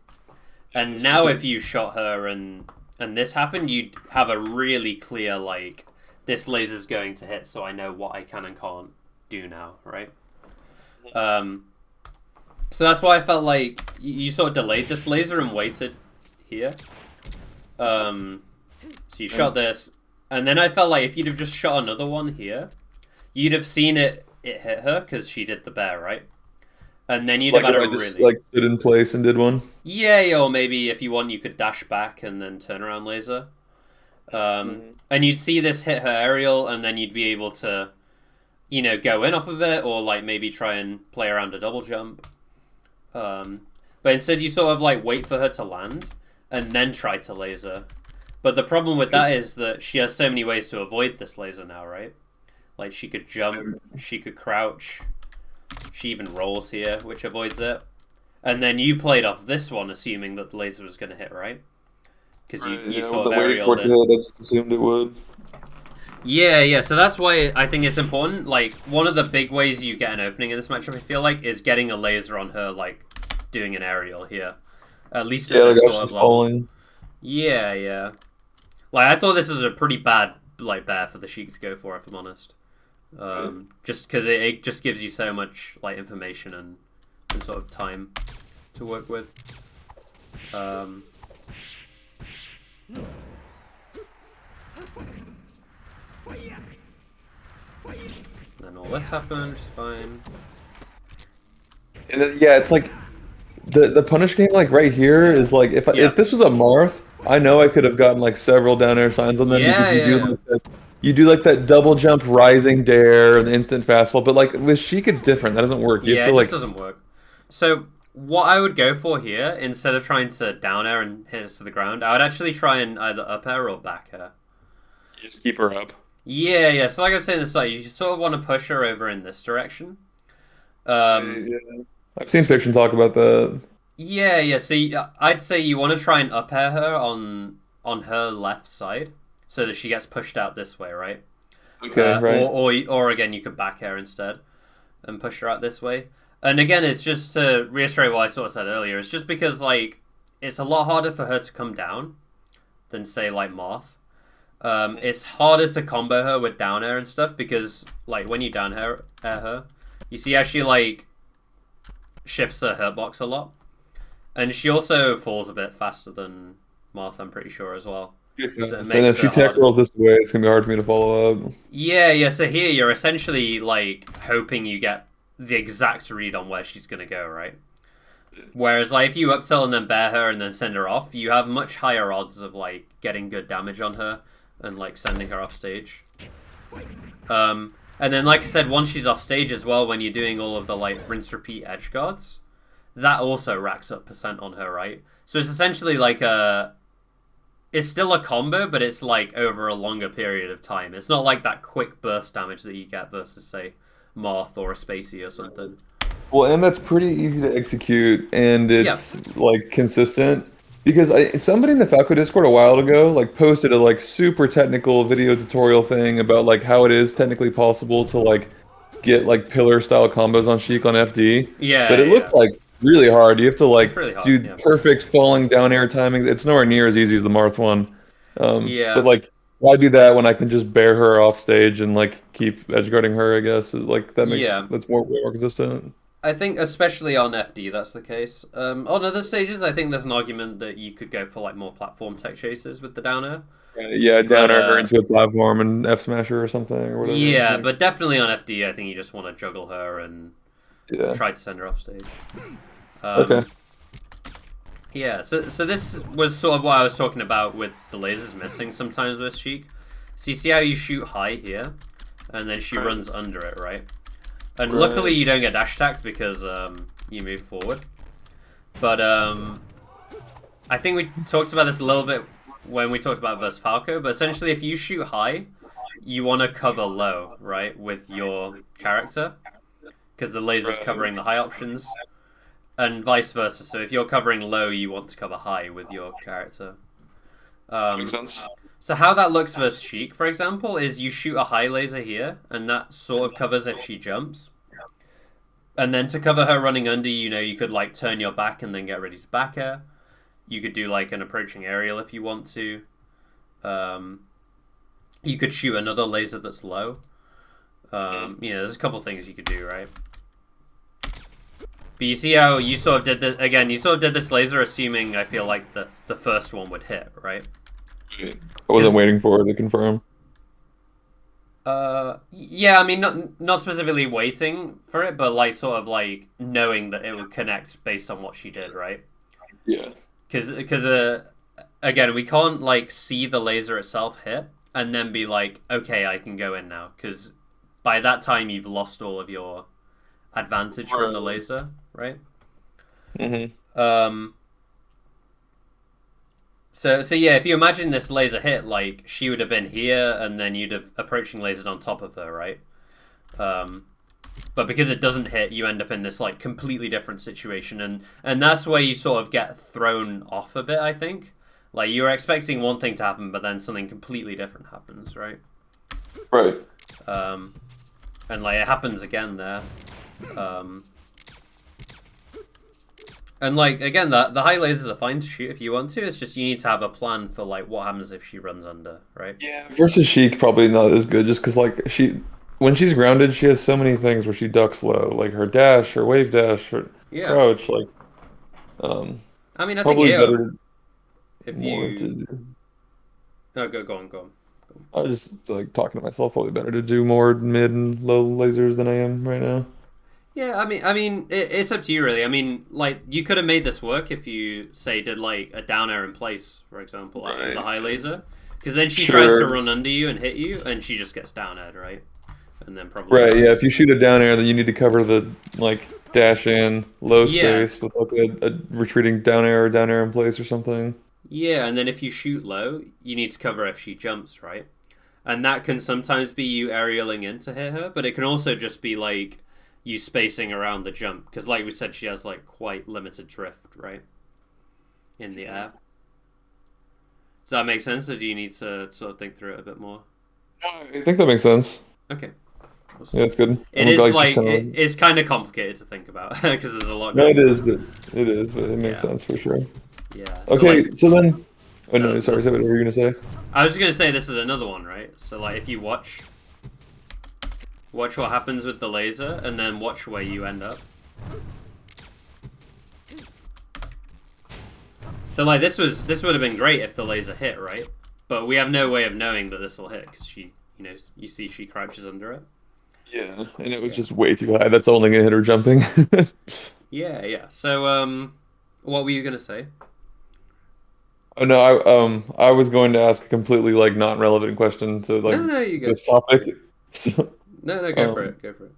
And now if you shot her and this happened, you'd have a really clear like this laser's going to hit, so I know what I can and can't do now, right? So that's why I felt like you sort of delayed this laser and waited here. So you shot this, and then I felt like if you'd have just shot another one here, you'd have seen it hit her because she did the bear, right? And then you'd Like have if had I a just really like stood in place and did one. yeah, or maybe if you want, you could dash back and then turn around laser. And you'd see this hit her aerial, and then you'd be able to, go in off of it, or like maybe try and play around a double jump. But instead, you sort of like wait for her to land and then try to laser. But the problem with that is that she has so many ways to avoid this laser now, right? Like she could jump, she could crouch, she even rolls here, which avoids it. And then you played off this one, assuming that the laser was going to hit, right? Because you Yeah, I sort of wasn't waiting for aerialed it in. to hit. I just assumed it would. Yeah, yeah. So that's why I think it's important. Like one of the big ways you get an opening in this matchup, I feel like, is getting a laser on her, like doing an aerial here, at least at Yeah, like this I was sort of just level. falling. Yeah, yeah. Like I thought this was a pretty bad like bear for the Sheik to go for, if I'm honest. Just because it just gives you so much like information and sort of time to work with. Then all this happened, which is fine. And then, yeah, it's like the punish game like right here is like Yeah. if this was a Marth, I know I could have gotten like several down air signs on them Yeah, because you do yeah, like that you do like that double jump rising dare and instant fastball, but like with Sheik it's different. That doesn't work. You have yeah. to It just like doesn't work. So what I would go for here, instead of trying to down air and hit us to the ground, I would actually try and either up air or back air. just keep her up. Yeah, yeah. So like I was saying at the start, you sort of want to push her over in this direction. Yeah. I've seen fiction talk about that. Yeah. So I'd say you want to try and up air her on her left side, so that she gets pushed out this way, right? Okay, right. Or again, you could back air instead and push her out this way. And again, it's just to reiterate what I sort of said earlier. It's just because like it's a lot harder for her to come down than say like Marth. It's harder to combo her with down air and stuff because like when you down air her, you see how she like shifts her hurtbox a lot, and she also falls a bit faster than Marth. I'm pretty sure as well. So it And makes if she it tech harder. rolls this way, it's gonna be hard for me to follow up. Yeah. So here you're essentially like hoping you get the exact read on where she's gonna go, right? Whereas like if you up tilt and then bear her and then send her off, you have much higher odds of like getting good damage on her and like sending her off stage. And then like I said, once she's off stage as well, when you're doing all of the like rinse repeat edge guards, that also racks up percent on her, right? So it's essentially like it's still a combo, but it's like over a longer period of time. It's not like that quick burst damage that you get versus say Moth or a Spacey or something. Well, and that's pretty easy to execute, and Yeah. it's like consistent. Because somebody in the Falco Discord a while ago like posted a like super technical video tutorial thing about like how it is technically possible to like get like pillar style combos on Sheik on FD, but Yeah, it looks yeah. like really hard. You have to It's like really hard, do yeah. perfect falling down air timing. It's nowhere near as easy as the Marth one. But Yeah. like, why do that when I can just bear her off stage and like keep edge guarding her? I guess is like Yeah. that's more way more consistent. I think especially on FD that's the case. On other stages, I think there's an argument that you could go for like more platform tech chases with the down air. Yeah, But down air her into a platform and F smasher or something or whatever. yeah, Like, but definitely on FD, I think you just want to juggle her and yeah. try to send her off stage. Okay. Um, yeah, so this was sort of what I was talking about with the lasers missing sometimes with Sheik. So you see how you shoot high here, and then she runs under it, right? And luckily you don't get dash attacked because you move forward. But I think we talked about this a little bit when we talked about versus Falco. But essentially, if you shoot high, you want to cover low, right, with your character, because the laser's covering the high options, and vice versa. So if you're covering low, you want to cover high with your character. Makes Um, sense. so how that looks versus Sheik, for example, is you shoot a high laser here, and that sort of covers if she jumps. And then to cover her running under, you could like turn your back and then get ready to back air. You could do like an approaching aerial if you want to. Um, you could shoot another laser that's low. There's a couple things you could do, right? But you see how you sort of did this again. You sort of did this laser, assuming I feel like the first one would hit, right? I wasn't waiting for it to confirm. Yeah, I mean, not specifically waiting for it, but like sort of like knowing that it would connect based on what she did, right? Yeah. Because again, we can't like see the laser itself hit and then be like, okay, I can go in now, because by that time you've lost all of your advantage from the laser, right? Mm-hmm. So yeah, if you imagine this laser hit, like she would have been here, and then you'd have approaching lasered on top of her, right? But because it doesn't hit, you end up in this like completely different situation, and that's where you sort of get thrown off a bit. I think, like you're expecting one thing to happen, but then something completely different happens, right? Right. And like it happens again there. And like again, the high lasers are fine to shoot if you want to. It's just you need to have a plan for like what happens if she runs under, right? Yeah. Versus Sheik, probably not as good, just because like when she's grounded, she has so many things where she ducks low, like her dash, her wave dash, her Yeah. crouch, like um, I mean, I think probably here better if more you to. no go on. I was just like talking to myself, probably better to do more mid and low lasers than I am right now. Yeah, I mean, it's up to you really. I mean, like you could have made this work if you say did like a down air in place, for example, after the high laser, because then she tries to Sure. run under you and hit you, and she just gets down aired, right? And then probably Right, yeah. dies. If you shoot it down air, then you need to cover the like dash in low Yeah, space with like a retreating down air in place or something. yeah, and then if you shoot low, you need to cover if she jumps, right? And that can sometimes be you aerialing in to hit her, but it can also just be like you spacing around the jump, because like we said, she has like quite limited drift, right, in the air. Does that make sense, or do you need to sort of think through it a bit more? I think that makes sense. Okay. Yeah, it's good. It I'm is like just like kind of. it's kind of complicated to think about because there's a lot No, going it on. is, but it makes Yeah, sense for sure. yeah. So Okay, like, so then. Oh no, the sorry, say what were you gonna say? I was just gonna say this is another one, right? So like, if you watch what happens with the laser, and then watch where you end up. So like, this would have been great if the laser hit, right? But we have no way of knowing that this will hit because she, you see she crouches under it. Yeah, and it was just way too high. That's only gonna hit her jumping. Yeah, yeah. So what were you gonna say? Oh no, I was going to ask a completely like not relevant question to like No, no, you go. this topic. So No, no, go for um it. Go for it.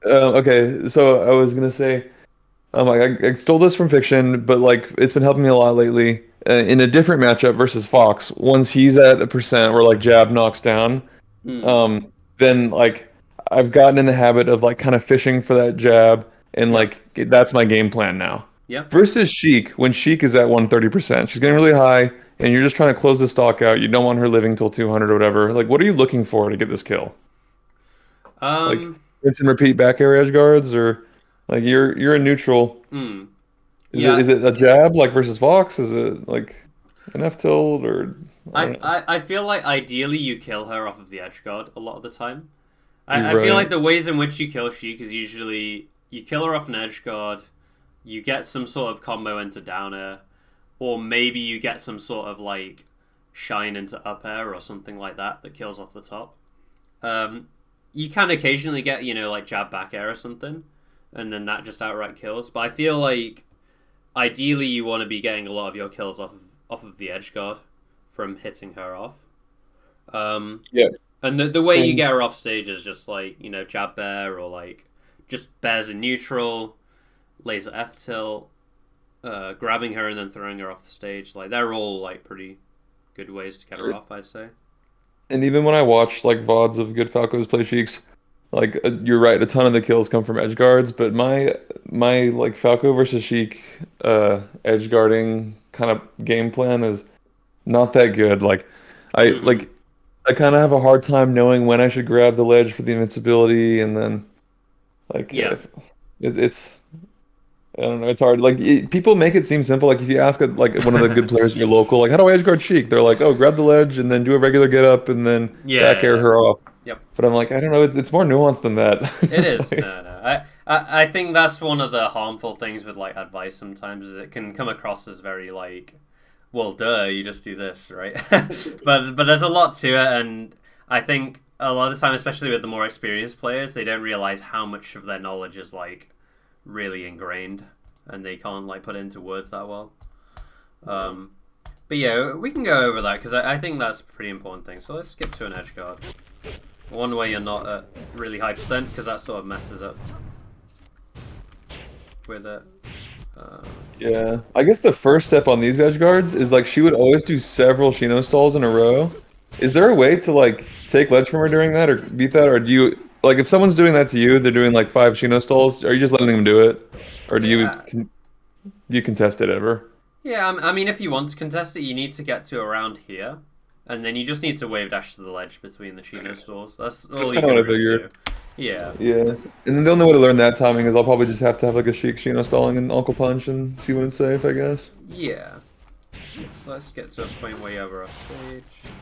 okay, so I was gonna say like I stole this from fiction, but like it's been helping me a lot lately. In a different matchup versus Fox, once he's at a percent where like jab knocks down, Hmm. um, then like I've gotten in the habit of like kind of fishing for that jab, and Yep. like that's my game plan now. Yep. Versus Sheik, when Sheik is at 130%, she's getting really high, and you're just trying to close the stock out. You don't want her living till 200 or whatever. Like, what are you looking for to get this kill? Like, Um. rinse and repeat back air edge guards, or like you're a neutral. Hmm. Is it Yeah. is it a jab like versus Fox? Is it like an F tilt or I I, don't know. I I feel like ideally you kill her off of the edge guard a lot of the time. You're I feel like right. the ways in which you kill Sheik is usually you kill her off an edge guard, you get some sort of combo into down air, or maybe you get some sort of like shine into up air or something like that that kills off the top. Um, you can occasionally get like jab back air or something, and then that just outright kills. But I feel like ideally you want to be getting a lot of your kills off of the edge guard from hitting her off. Um, Yeah. and the way you And get her off stage is just like, jab bear or like just bears in neutral, laser F tilt, grabbing her and then throwing her off the stage. Like they're all like pretty good ways to get her off, I'd say. and even when I watch like VODs of good Falcos play Sheiks, like you're right, a ton of the kills come from edge guards, but my like Falco versus Sheik edge guarding kind of game plan is not that good. Like I Mm-hmm. like I kind of have a hard time knowing when I should grab the ledge for the invincibility, and then like Yeah. it's I don't know, it's hard. Like people make it seem simple. Like if you ask like one of the good players in your local, like how do I edge guard Sheik? They're like, oh, grab the ledge and then do a regular get up and then Yeah, back air yeah. her off. Yep. But I'm like, I don't know, it's more nuanced than that. It is. No, no. I think that's one of the harmful things with like advice sometimes is it can come across as very like, well, duh, you just do this, right? but there's a lot to it, and I think a lot of the time, especially with the more experienced players, they don't realize how much of their knowledge is like really ingrained, and they can't like put it into words that well. Um, but yeah, we can go over that because I think that's a pretty important thing. So let's skip to an edge guard. One way you're not at really high percent because that sort of messes up with it. Yeah, I guess the first step on these edge guards is like she would always do several Shino stalls in a row. Is there a way to like take ledge from her during that or beat that, or do you like if someone's doing that to you, they're doing like 5 Shino stalls, are you just letting them do it, or Yeah, do you contest it ever? yeah. I mean, if you want to contest it, you need to get to around here, and then you just need to wave dash to the ledge between the Shino stores. That's That's all you kind of can what I really do. figured. Yeah, Yeah, and then the only way to learn that timing is I'll probably just have to have like a Sheik Shino stalling and Uncle Punch and see when it's safe, I guess. yeah. So let's get to a point where you have her off stage.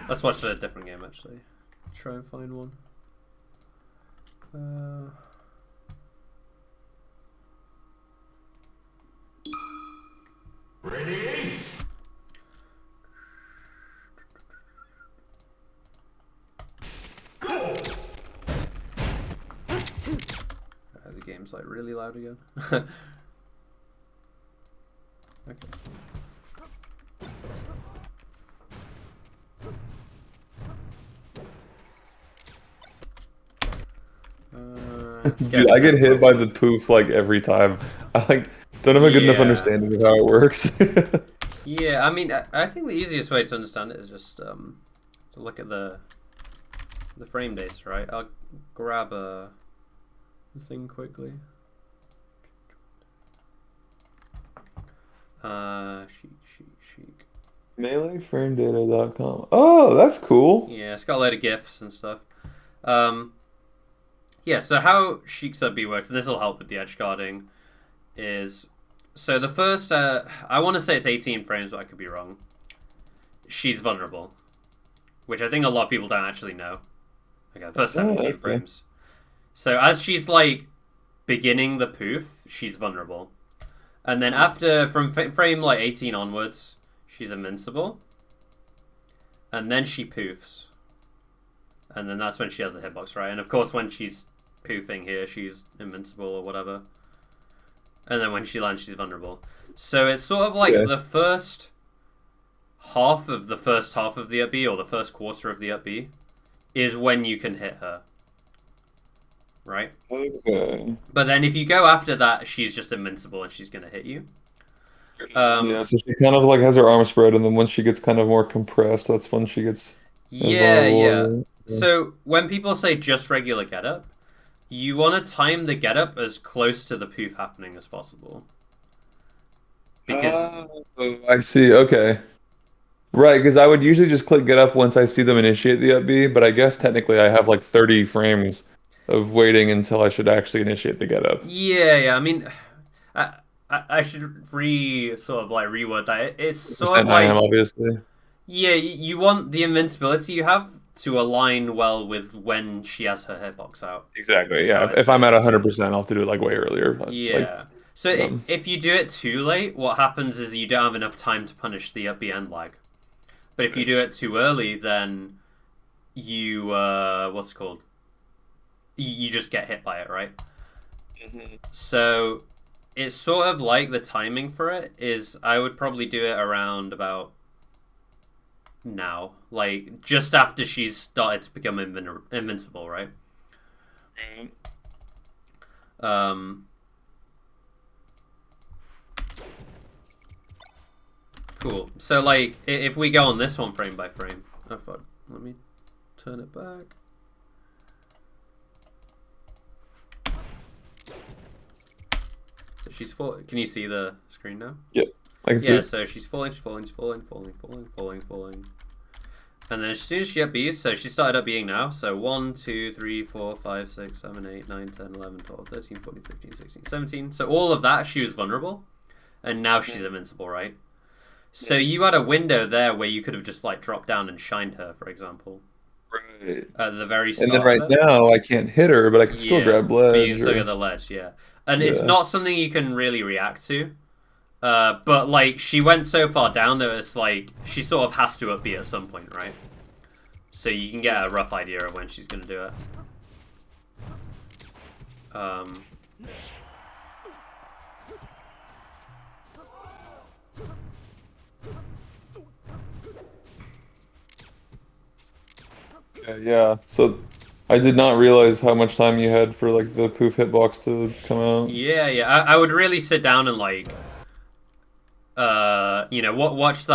Let's watch a different game actually. Try and find one. Ready? Go! The game's like really loud again. Okay. Let's Dude, I guess get hit by probably. the poof like every time. I like Don't have a good enough Yeah. understanding of how it works. Yeah, I mean, I think the easiest way to understand it is just to look at the frame data, right? I'll grab a thing quickly. Chic. MeleeFrameData.com. Oh, that's cool. Yeah, it's got a load of GIFs and stuff. Yeah, so how Chic Sub B works, and this will help with the edge guarding, is so the first, I want to say it's 18 frames, but I could be wrong. She's vulnerable, which I think a lot of people don't actually know. Okay, the first 17 frames. So as she's like beginning the poof, she's vulnerable. And then after, from frame like 18 onwards, she's invincible. And then she poofs. And then that's when she has the hitbox, right? And of course when she's poofing here, she's invincible or whatever. And then when she lands, she's vulnerable. So it's sort of like the first half of the up B, or the first quarter of the up B, is when you can hit her. Right? Okay. But then if you go after that, she's just invincible and she's going to hit you. Yeah, so she kind of like has her arms spread, and then once she gets kind of more compressed, that's when she gets Yeah. So when people say just regular getup, you want to time the getup as close to the poof happening as possible. Because I see. Okay. Right, because I would usually just click get up once I see them initiate the up B, but I guess technically I have like 30 frames of waiting until I should actually initiate the get up. yeah. I mean, I should reword that. It's sort of I like, am obviously. yeah, you want the invincibility you have to align well with when she has her hitbox out. Exactly. Yeah. If I'm at 100%, I'll have to do it like way earlier. But, Yeah. So if you do it too late, what happens is you don't have enough time to punish the up B end lag. But if you do it too early, then you what's it called? You just get hit by it, right? So it's sort of like the timing for it is I would probably do it around about now, like just after she's started to become invincible, right? Cool. So like if we go on this one frame by frame, oh fuck, let me turn it back. So she's falling. Can you see the screen now? Yep, I can see it. So she's falling. And then as soon as she up B's, so she started up being now. So 1, 2, 3, 4, 5, 6, 7, 8, 9, 10, 11, 12, 13, 14, 15, 16, 17. So all of that, she was vulnerable. And now she's invincible, right? So you had a window there where you could have just like dropped down and shined her, for example. Right. At the very start. And then right now I can't hit her, but I can still grab ledge. But you can still get the ledge, yeah. And it's not something you can really react to. But like she went so far down that it's like she sort of has to up B at some point, right? So you can get a rough idea of when she's gonna do it. Yeah. So I did not realize how much time you had for like the poof hitbox to come out. Yeah. I would really sit down and like, watch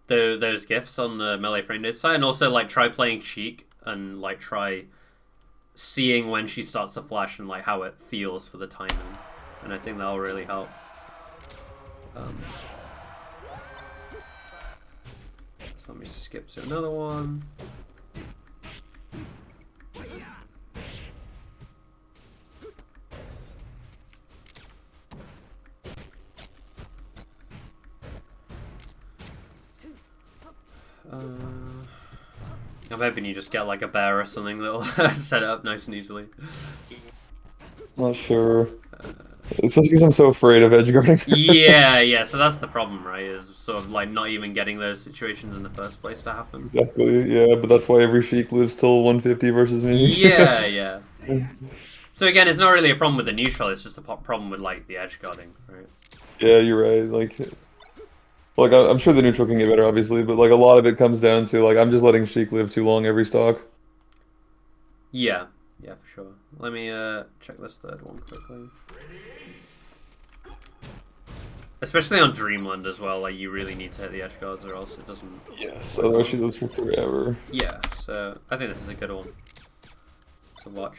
those GIFs on the Melee Frame Data site, and also like try playing Chic and like try seeing when she starts to flash and like how it feels for the timing, and I think that'll really help. So let me skip to another one. I'm hoping you just get like a bear or something that'll set it up nice and easily. Not sure. It's just because I'm so afraid of edge guarding. Yeah. So that's the problem, right? Is sort of like not even getting those situations in the first place to happen. Exactly. Yeah, but that's why every Sheik lives till 150 versus me. Yeah. So again, it's not really a problem with the neutral. It's just a problem with like the edge guarding, right? Yeah, you're right. Like I'm sure the neutral can get better, obviously, but like a lot of it comes down to like I'm just letting Sheik live too long every stock. Yeah, for sure. Let me check this third one quickly. Especially on Dreamland as well, like you really need to hit the edge guards or else it doesn't. Yes, otherwise she lives for forever. Yeah, so I think this is a good one to watch.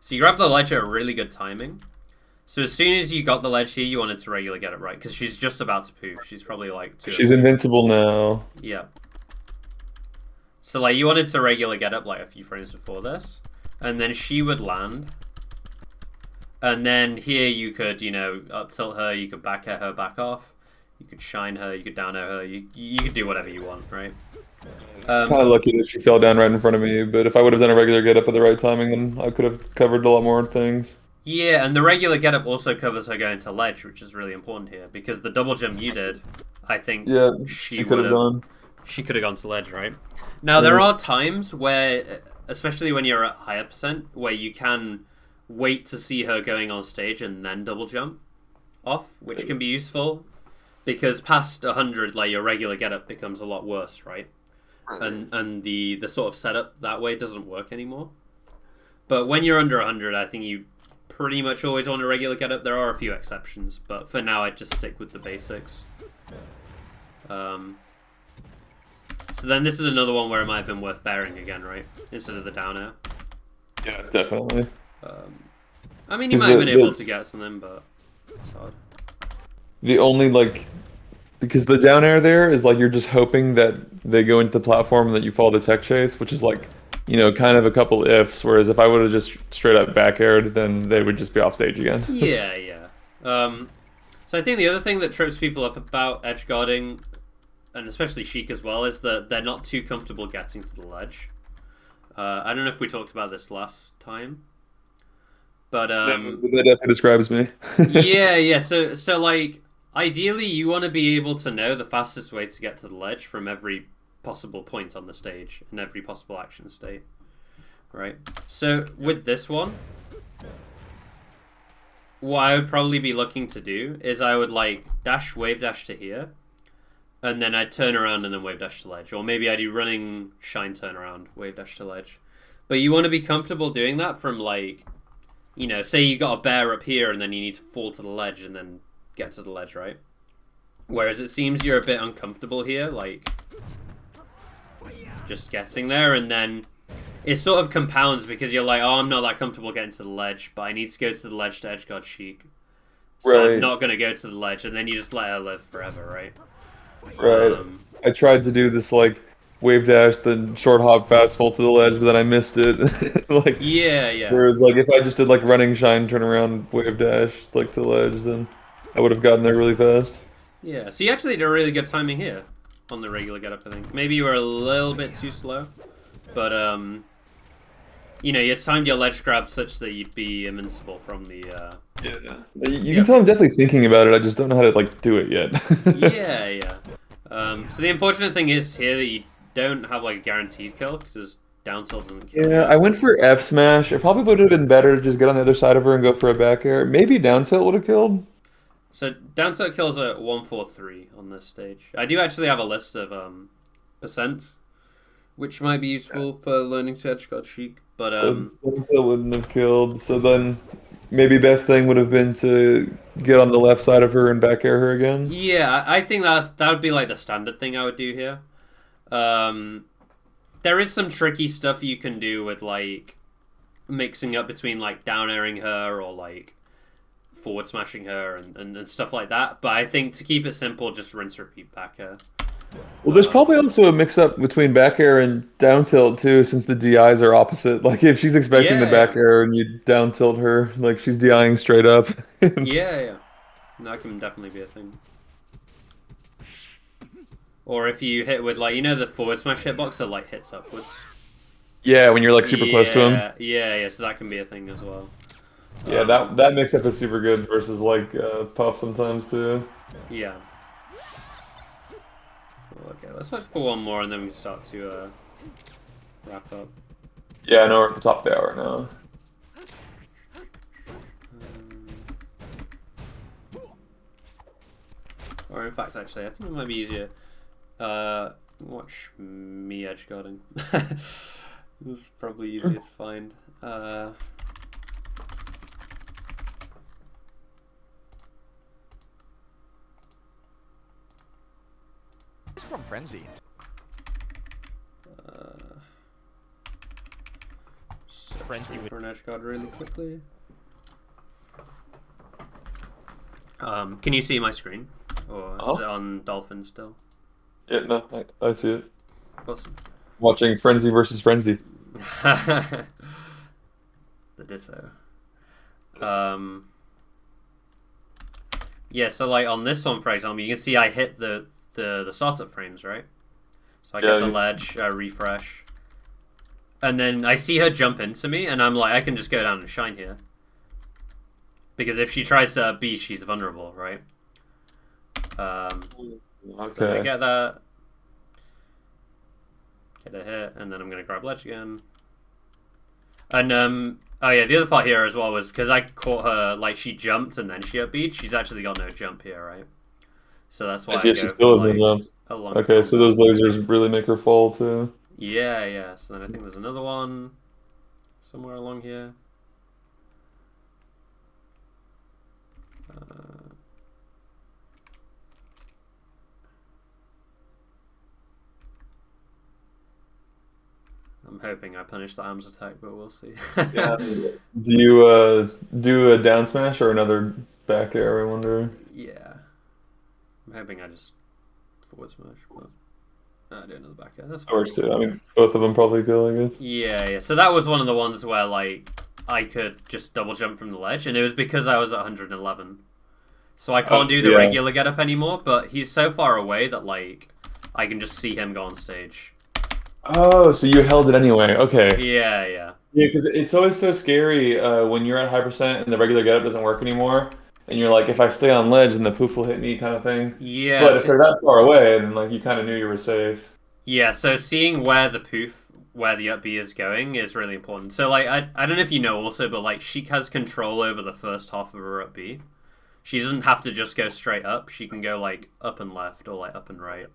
So you grab the ledge at a really good timing. So as soon as you got the ledge here, you wanted to regular get it right because she's just about to poof. She's probably like two. She's invincible now. Yeah. So like you wanted to regular get up like a few frames before this, and then she would land. And then here you could, you know, up tilt her, you could back air her back off, you could shine her, you could down air her, you could do whatever you want, right? Kind of lucky that she fell down right in front of me, but if I would have done a regular get up at the right timing, then I could have covered a lot more things. Yeah, and the regular get up also covers her going to ledge, which is really important here, because the double jump you did, I think she could have done. She could have gone to ledge, right? Now, there are times where, especially when you're at higher percent, where you can wait to see her going on stage and then double jump off, which can be useful because past 100, like your regular get up becomes a lot worse, right? And the sort of setup that way doesn't work anymore. But when you're under 100, I think you pretty much always want a regular get up. There are a few exceptions, but for now I'd just stick with the basics. So then this is another one where it might have been worth bearing again, right? Instead of the down air. Yeah, definitely. I mean, you might have been able to get something, but it's hard. The only, like, because the down air there is like you're just hoping that they go into the platform and that you follow the tech chase, which is like, you know, kind of a couple ifs, whereas if I would have just straight up back aired, then they would just be off stage again. Yeah. So I think the other thing that trips people up about edge guarding, and especially Sheik as well, is that they're not too comfortable getting to the ledge. I don't know if we talked about this last time. But that definitely describes me. yeah. So like ideally you want to be able to know the fastest way to get to the ledge from every possible point on the stage and every possible action state. Right? So with this one, what I would probably be looking to do is I would like wave dash to here, and then I'd turn around and then wave dash to ledge. Or maybe I do running shine turn around, wave dash to ledge. But you want to be comfortable doing that from like, you know, say you got a bear up here and then you need to fall to the ledge and then get to the ledge, right? Whereas it seems you're a bit uncomfortable here, like just getting there, and then it sort of compounds because you're like, oh, I'm not that comfortable getting to the ledge, but I need to go to the ledge to edgeguard Sheik. So I'm not going to go to the ledge, and then you just let her live forever, right? Right. I tried to do this, like, wave dash, then short hop fast fall to the ledge, but then I missed it. Like, yeah. Whereas, like, if I just did, like, running shine, turn around, wave dash, like, to the ledge, then I would have gotten there really fast. Yeah, so you actually did a really good timing here on the regular get up, I think. Maybe you were a little bit too slow, but, you know, you timed your ledge grab such that you'd be invincible from the, Yeah. You can tell I'm definitely thinking about it, I just don't know how to, like, do it yet. yeah. So the unfortunate thing is here that you don't have, like, a guaranteed kill, because down tilt doesn't kill. Yeah, I went for F smash. It probably would have been better to just get on the other side of her and go for a back air. Maybe down tilt would have killed. So down tilt kills at 143 on this stage. I do actually have a list of percents, which might be useful for learning to edgeguard Sheik. But Down tilt wouldn't have killed. So then maybe best thing would have been to get on the left side of her and back air her again. Yeah, I think that would be like the standard thing I would do here. There is some tricky stuff you can do with like mixing up between like down airing her or like forward smashing her and stuff like that. But I think to keep it simple, just rinse repeat back air. Well, there's probably also a mix-up between back air and down tilt too, since the DIs are opposite. Like if she's expecting the back air and you down tilt her, like she's DIing straight up. Yeah. That can definitely be a thing. Or if you hit with like, you know, the forward smash hitbox that like hits upwards. Yeah, when you're like super close to him. Yeah. So that can be a thing as well. Yeah, that mix-up is super good versus like Puff sometimes too. Yeah. Okay, let's watch for one more and then we can start to wrap up. Yeah, I know we're at the top of the hour now. Or in fact, actually, I think it might be easier. Watch me edgeguarding. This is probably easier to find. It's from Frenzy. Frenzy for an edge guard really quickly. Can you see my screen? Or is it on Dolphin still? Yeah, no, I see it. Awesome. Watching Frenzy versus Frenzy. The ditto. Yeah, so like on this one, for example, you can see I hit the startup frames, right? So I get the ledge, refresh. And then I see her jump into me, and I'm like, I can just go down and shine here. Because if she tries to B, she's vulnerable, right? Okay. So I get that. Get a hit, and then I'm going to grab ledge again. And, oh yeah, the other part here as well was because I caught her, like, she jumped and then she up B'd. She's actually got no jump here, right? So that's why I go for, like, a long Okay, so those lasers really make her fall, too. Yeah. So then I think there's another one somewhere along here. I'm hoping I punish the arms attack, but we'll see. Yeah. Do you do a down smash or another back air, I wonder? Yeah. I'm hoping I just forward smash, but I do another back air. That's fine. Works too. I mean, both of them probably go, I guess. Yeah. So that was one of the ones where, like, I could just double jump from the ledge, and it was because I was at 111. So I can't do the regular get up anymore, but he's so far away that, like, I can just see him go on stage. Oh, so you held it anyway. Okay. Yeah. Yeah, because it's always so scary when you're at high percent and the regular getup doesn't work anymore, and you're like, if I stay on ledge, then the poof will hit me, kind of thing. Yeah. But if they're that far away, then like you kind of knew you were safe. Yeah. So seeing where the up B is going is really important. So like, I don't know if you know also, but like Sheik has control over the first half of her up B. She doesn't have to just go straight up. She can go like up and left or like up and right.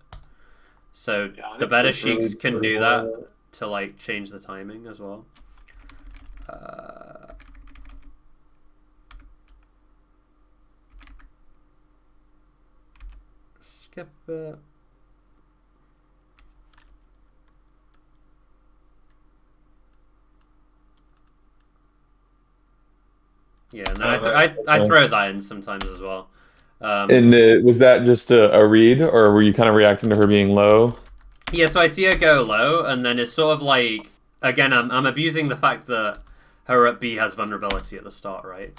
So the better Sheiks can do that to like change the timing as well. Skip it. Yeah, and then I throw that in sometimes as well. And was that just a read, or were you kind of reacting to her being low? Yeah, so I see her go low, and then it's sort of like, again, I'm abusing the fact that her up B has vulnerability at the start, right?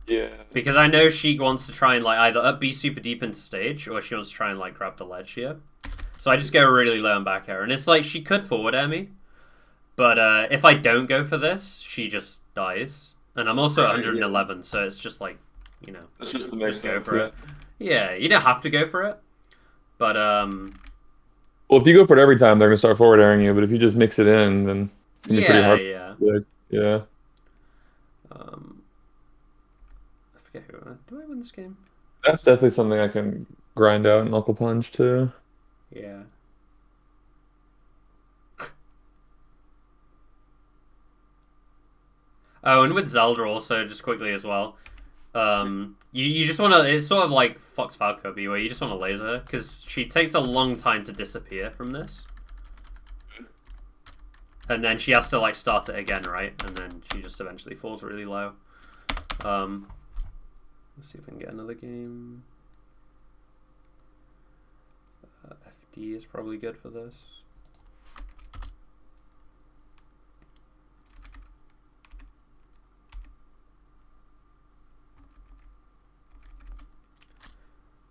Yeah. Because I know she wants to try and like either up B super deep into stage, or she wants to try and like grab the ledge here. So I just go really low and back air, and it's like she could forward air me, but if I don't go for this, she just dies. And I'm also at 111, so it's just like, you know, That's just the just go for it. Yeah, you don't have to go for it, but well, if you go for it every time, they're gonna start forward airing you. But if you just mix it in, then it's gonna be pretty hard. Yeah. I forget who. Do I win this game? That's definitely something I can grind out in Knuckle Punch too. Yeah. Oh, and with Zelda also, just quickly as well. You just want to, it's sort of like Fox Falco B, where you just want to laser her, because she takes a long time to disappear from this. And then she has to like start it again, right? And then she just eventually falls really low. Let's see if I can get another game. FD is probably good for this.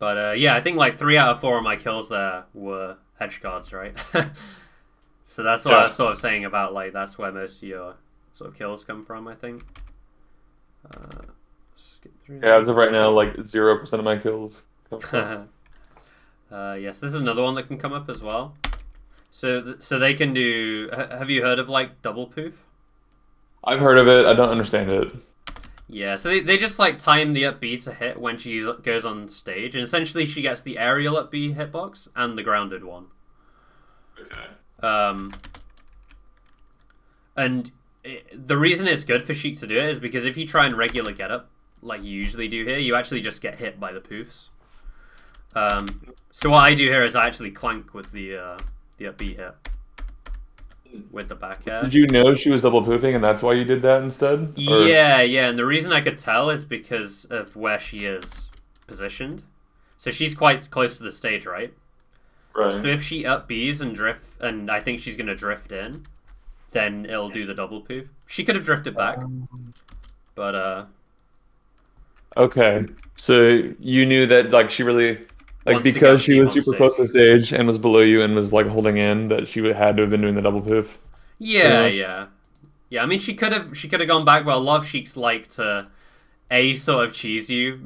But yeah, I think like 3 out of 4 of my kills there were edge guards, right? So that's what I was sort of saying about like that's where most of your sort of kills come from, I think. Skip through. Yeah, as of right now, like 0% of my kills come from. Yes, this is another one that can come up as well. So they can do. Have you heard of like double poof? I've heard of it. I don't understand it. Yeah, so they just like time the up B to hit when she goes on stage, and essentially she gets the aerial up B hitbox and the grounded one. Okay. And the reason it's good for Sheik to do it is because if you try and regular get up, like you usually do here, you actually just get hit by the poofs. So what I do here is I actually clank with the up B hit with the back air. Did you know she was double poofing and that's why you did that instead? Or Yeah, and the reason I could tell is because of where she is positioned. So she's quite close to the stage, right? right. So if she up Bs and drift, and I think she's gonna drift in, then it'll do the double poof. She could have drifted back, but Okay. So you knew that like she really like wants to because get she deep was on super stage. close to the stage and was below you and was like holding in that she had to have been doing the double poof. Yeah, much. yeah. I mean, she could have gone back, but a lot of sheiks like to sort of cheese you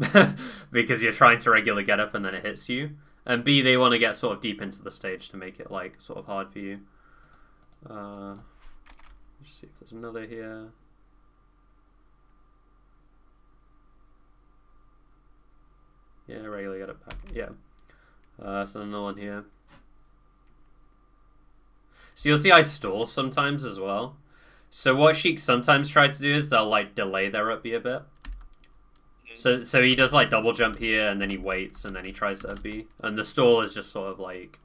because you're trying to regular get up and then it hits you, and B, they want to get sort of deep into the stage to make it like sort of hard for you. Let's see if there's another here. Yeah, regular get up back. Yeah. So another one here. So you'll see I stall sometimes as well. So what sheiks sometimes try to do is they'll like delay their up B a bit. So he does like double jump here and then he waits and then he tries to up B. And the stall is just sort of like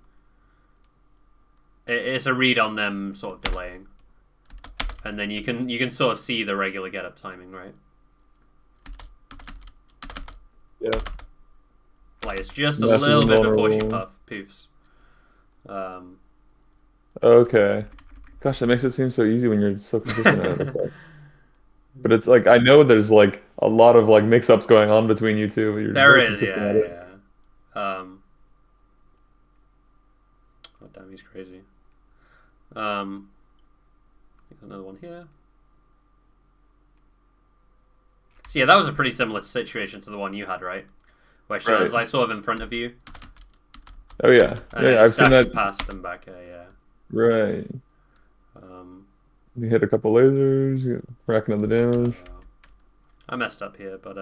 it's a read on them sort of delaying. And then you can sort of see the regular get up timing, right? Yeah. Like it's just a Matches little bit before she invulnerable. poofs. Okay. Gosh, that makes it seem so easy when you're so consistent at it. But it's like I know there's like a lot of like mix-ups going on between you two. But you're There very is, consistent at it. yeah. Oh damn, he's crazy. There's another one here. So yeah, that was a pretty similar situation to the one you had, right? Where she was like sort of in front of you. Oh yeah, And yeah, I've seen that. past and back, yeah. Right. You hit a couple lasers, you're racking up the damage. I messed up here, but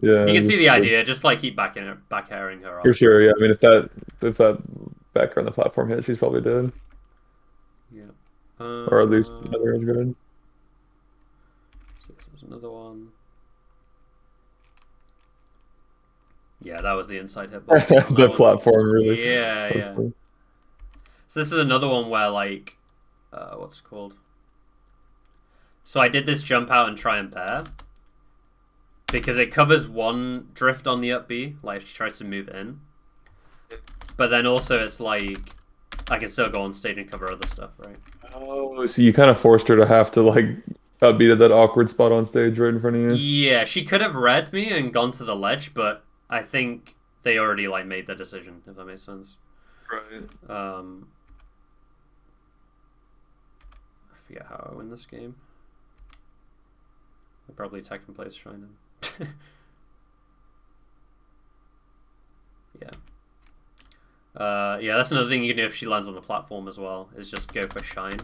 Yeah, you can see just the like, idea. Just like keep back airing her for off. sure. Yeah, I mean, if that backer on the platform hit, she's probably dead, Yeah. or at least another edge guard. So there's another one. Yeah, that was the inside hitbox. The platform really. Yeah, That's yeah. cool. So this is another one where like, what's it called? So I did this jump out and try and pair because it covers one drift on the up B, like if she tries to move in. But then also it's like I can still go on stage and cover other stuff, right? Oh, so you kind of forced her to have to like upbeat at that awkward spot on stage right in front of you. Yeah, she could have read me and gone to the ledge, but I think they already like made the decision, if that makes sense. Right. I forget how I win this game. I probably attacking place Shine. Yeah. Yeah, that's another thing you can do if she lands on the platform as well, is just go for Shine.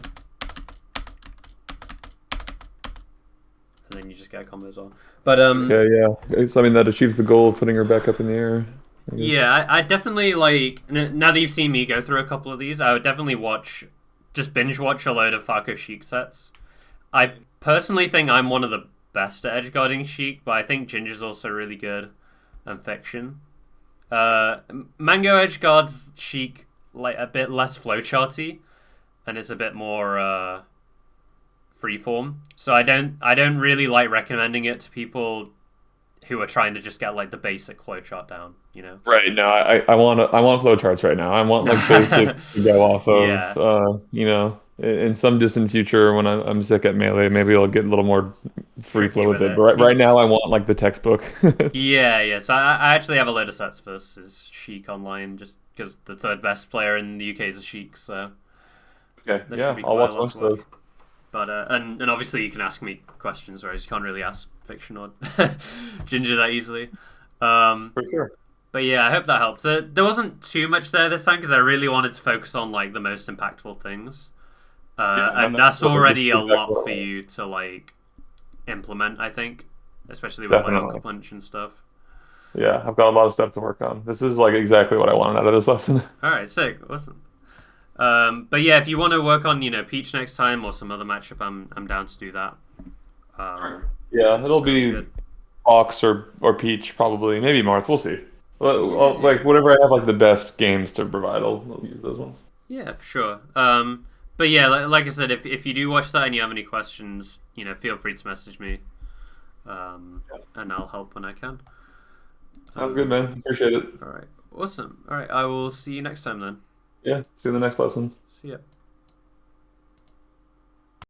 And then you just get a combo as well. But Okay, yeah. So I mean that achieves the goal of putting her back up in the air. I guess. yeah, I definitely like now that you've seen me go through a couple of these, I would definitely just binge watch a load of Falco Sheik sets. I personally think I'm one of the best at edgeguarding Sheik, but I think Ginger's also really good and Fiction. Mango edgeguards Sheik like a bit less flowcharty, and it's a bit more freeform. So I don't really like recommending it to people who are trying to just get like the basic flowchart down, you know. Right. No, I want flowcharts right now. I want like basics to go off of. Yeah. You know, in some distant future when I'm sick at melee, maybe I'll get a little more free Tricky flow with with it. it. But right now, I want like the textbook. Yeah. So I actually have a load of sets versus Sheik online, just because the third best player in the UK is a Sheik, so Okay. there Yeah, should be I'll quite watch a lot most to of watch. those. But and obviously you can ask me questions, whereas you can't really ask Fiction or Ginger that easily. For sure. But yeah, I hope that helps. There wasn't too much there this time because I really wanted to focus on like the most impactful things, and that's already a lot for you to like implement. I think, especially with like Definitely. Uncle Punch and stuff. Yeah, I've got a lot of stuff to work on. This is like exactly what I wanted out of this lesson. All right, sick, awesome. But yeah, if you want to work on Peach next time or some other matchup, I'm down to do that. Yeah, it'll sounds be good. Fox or Peach probably, maybe Marth. We'll see. Like whatever I have like the best games to provide, I'll use those ones. Yeah, for sure. But yeah, like I said, if you do watch that and you have any questions, feel free to message me, and I'll help when I can. Sounds good, man. Appreciate it. All right, awesome. All right, I will see you next time then. Yeah. See you in the next lesson. See ya.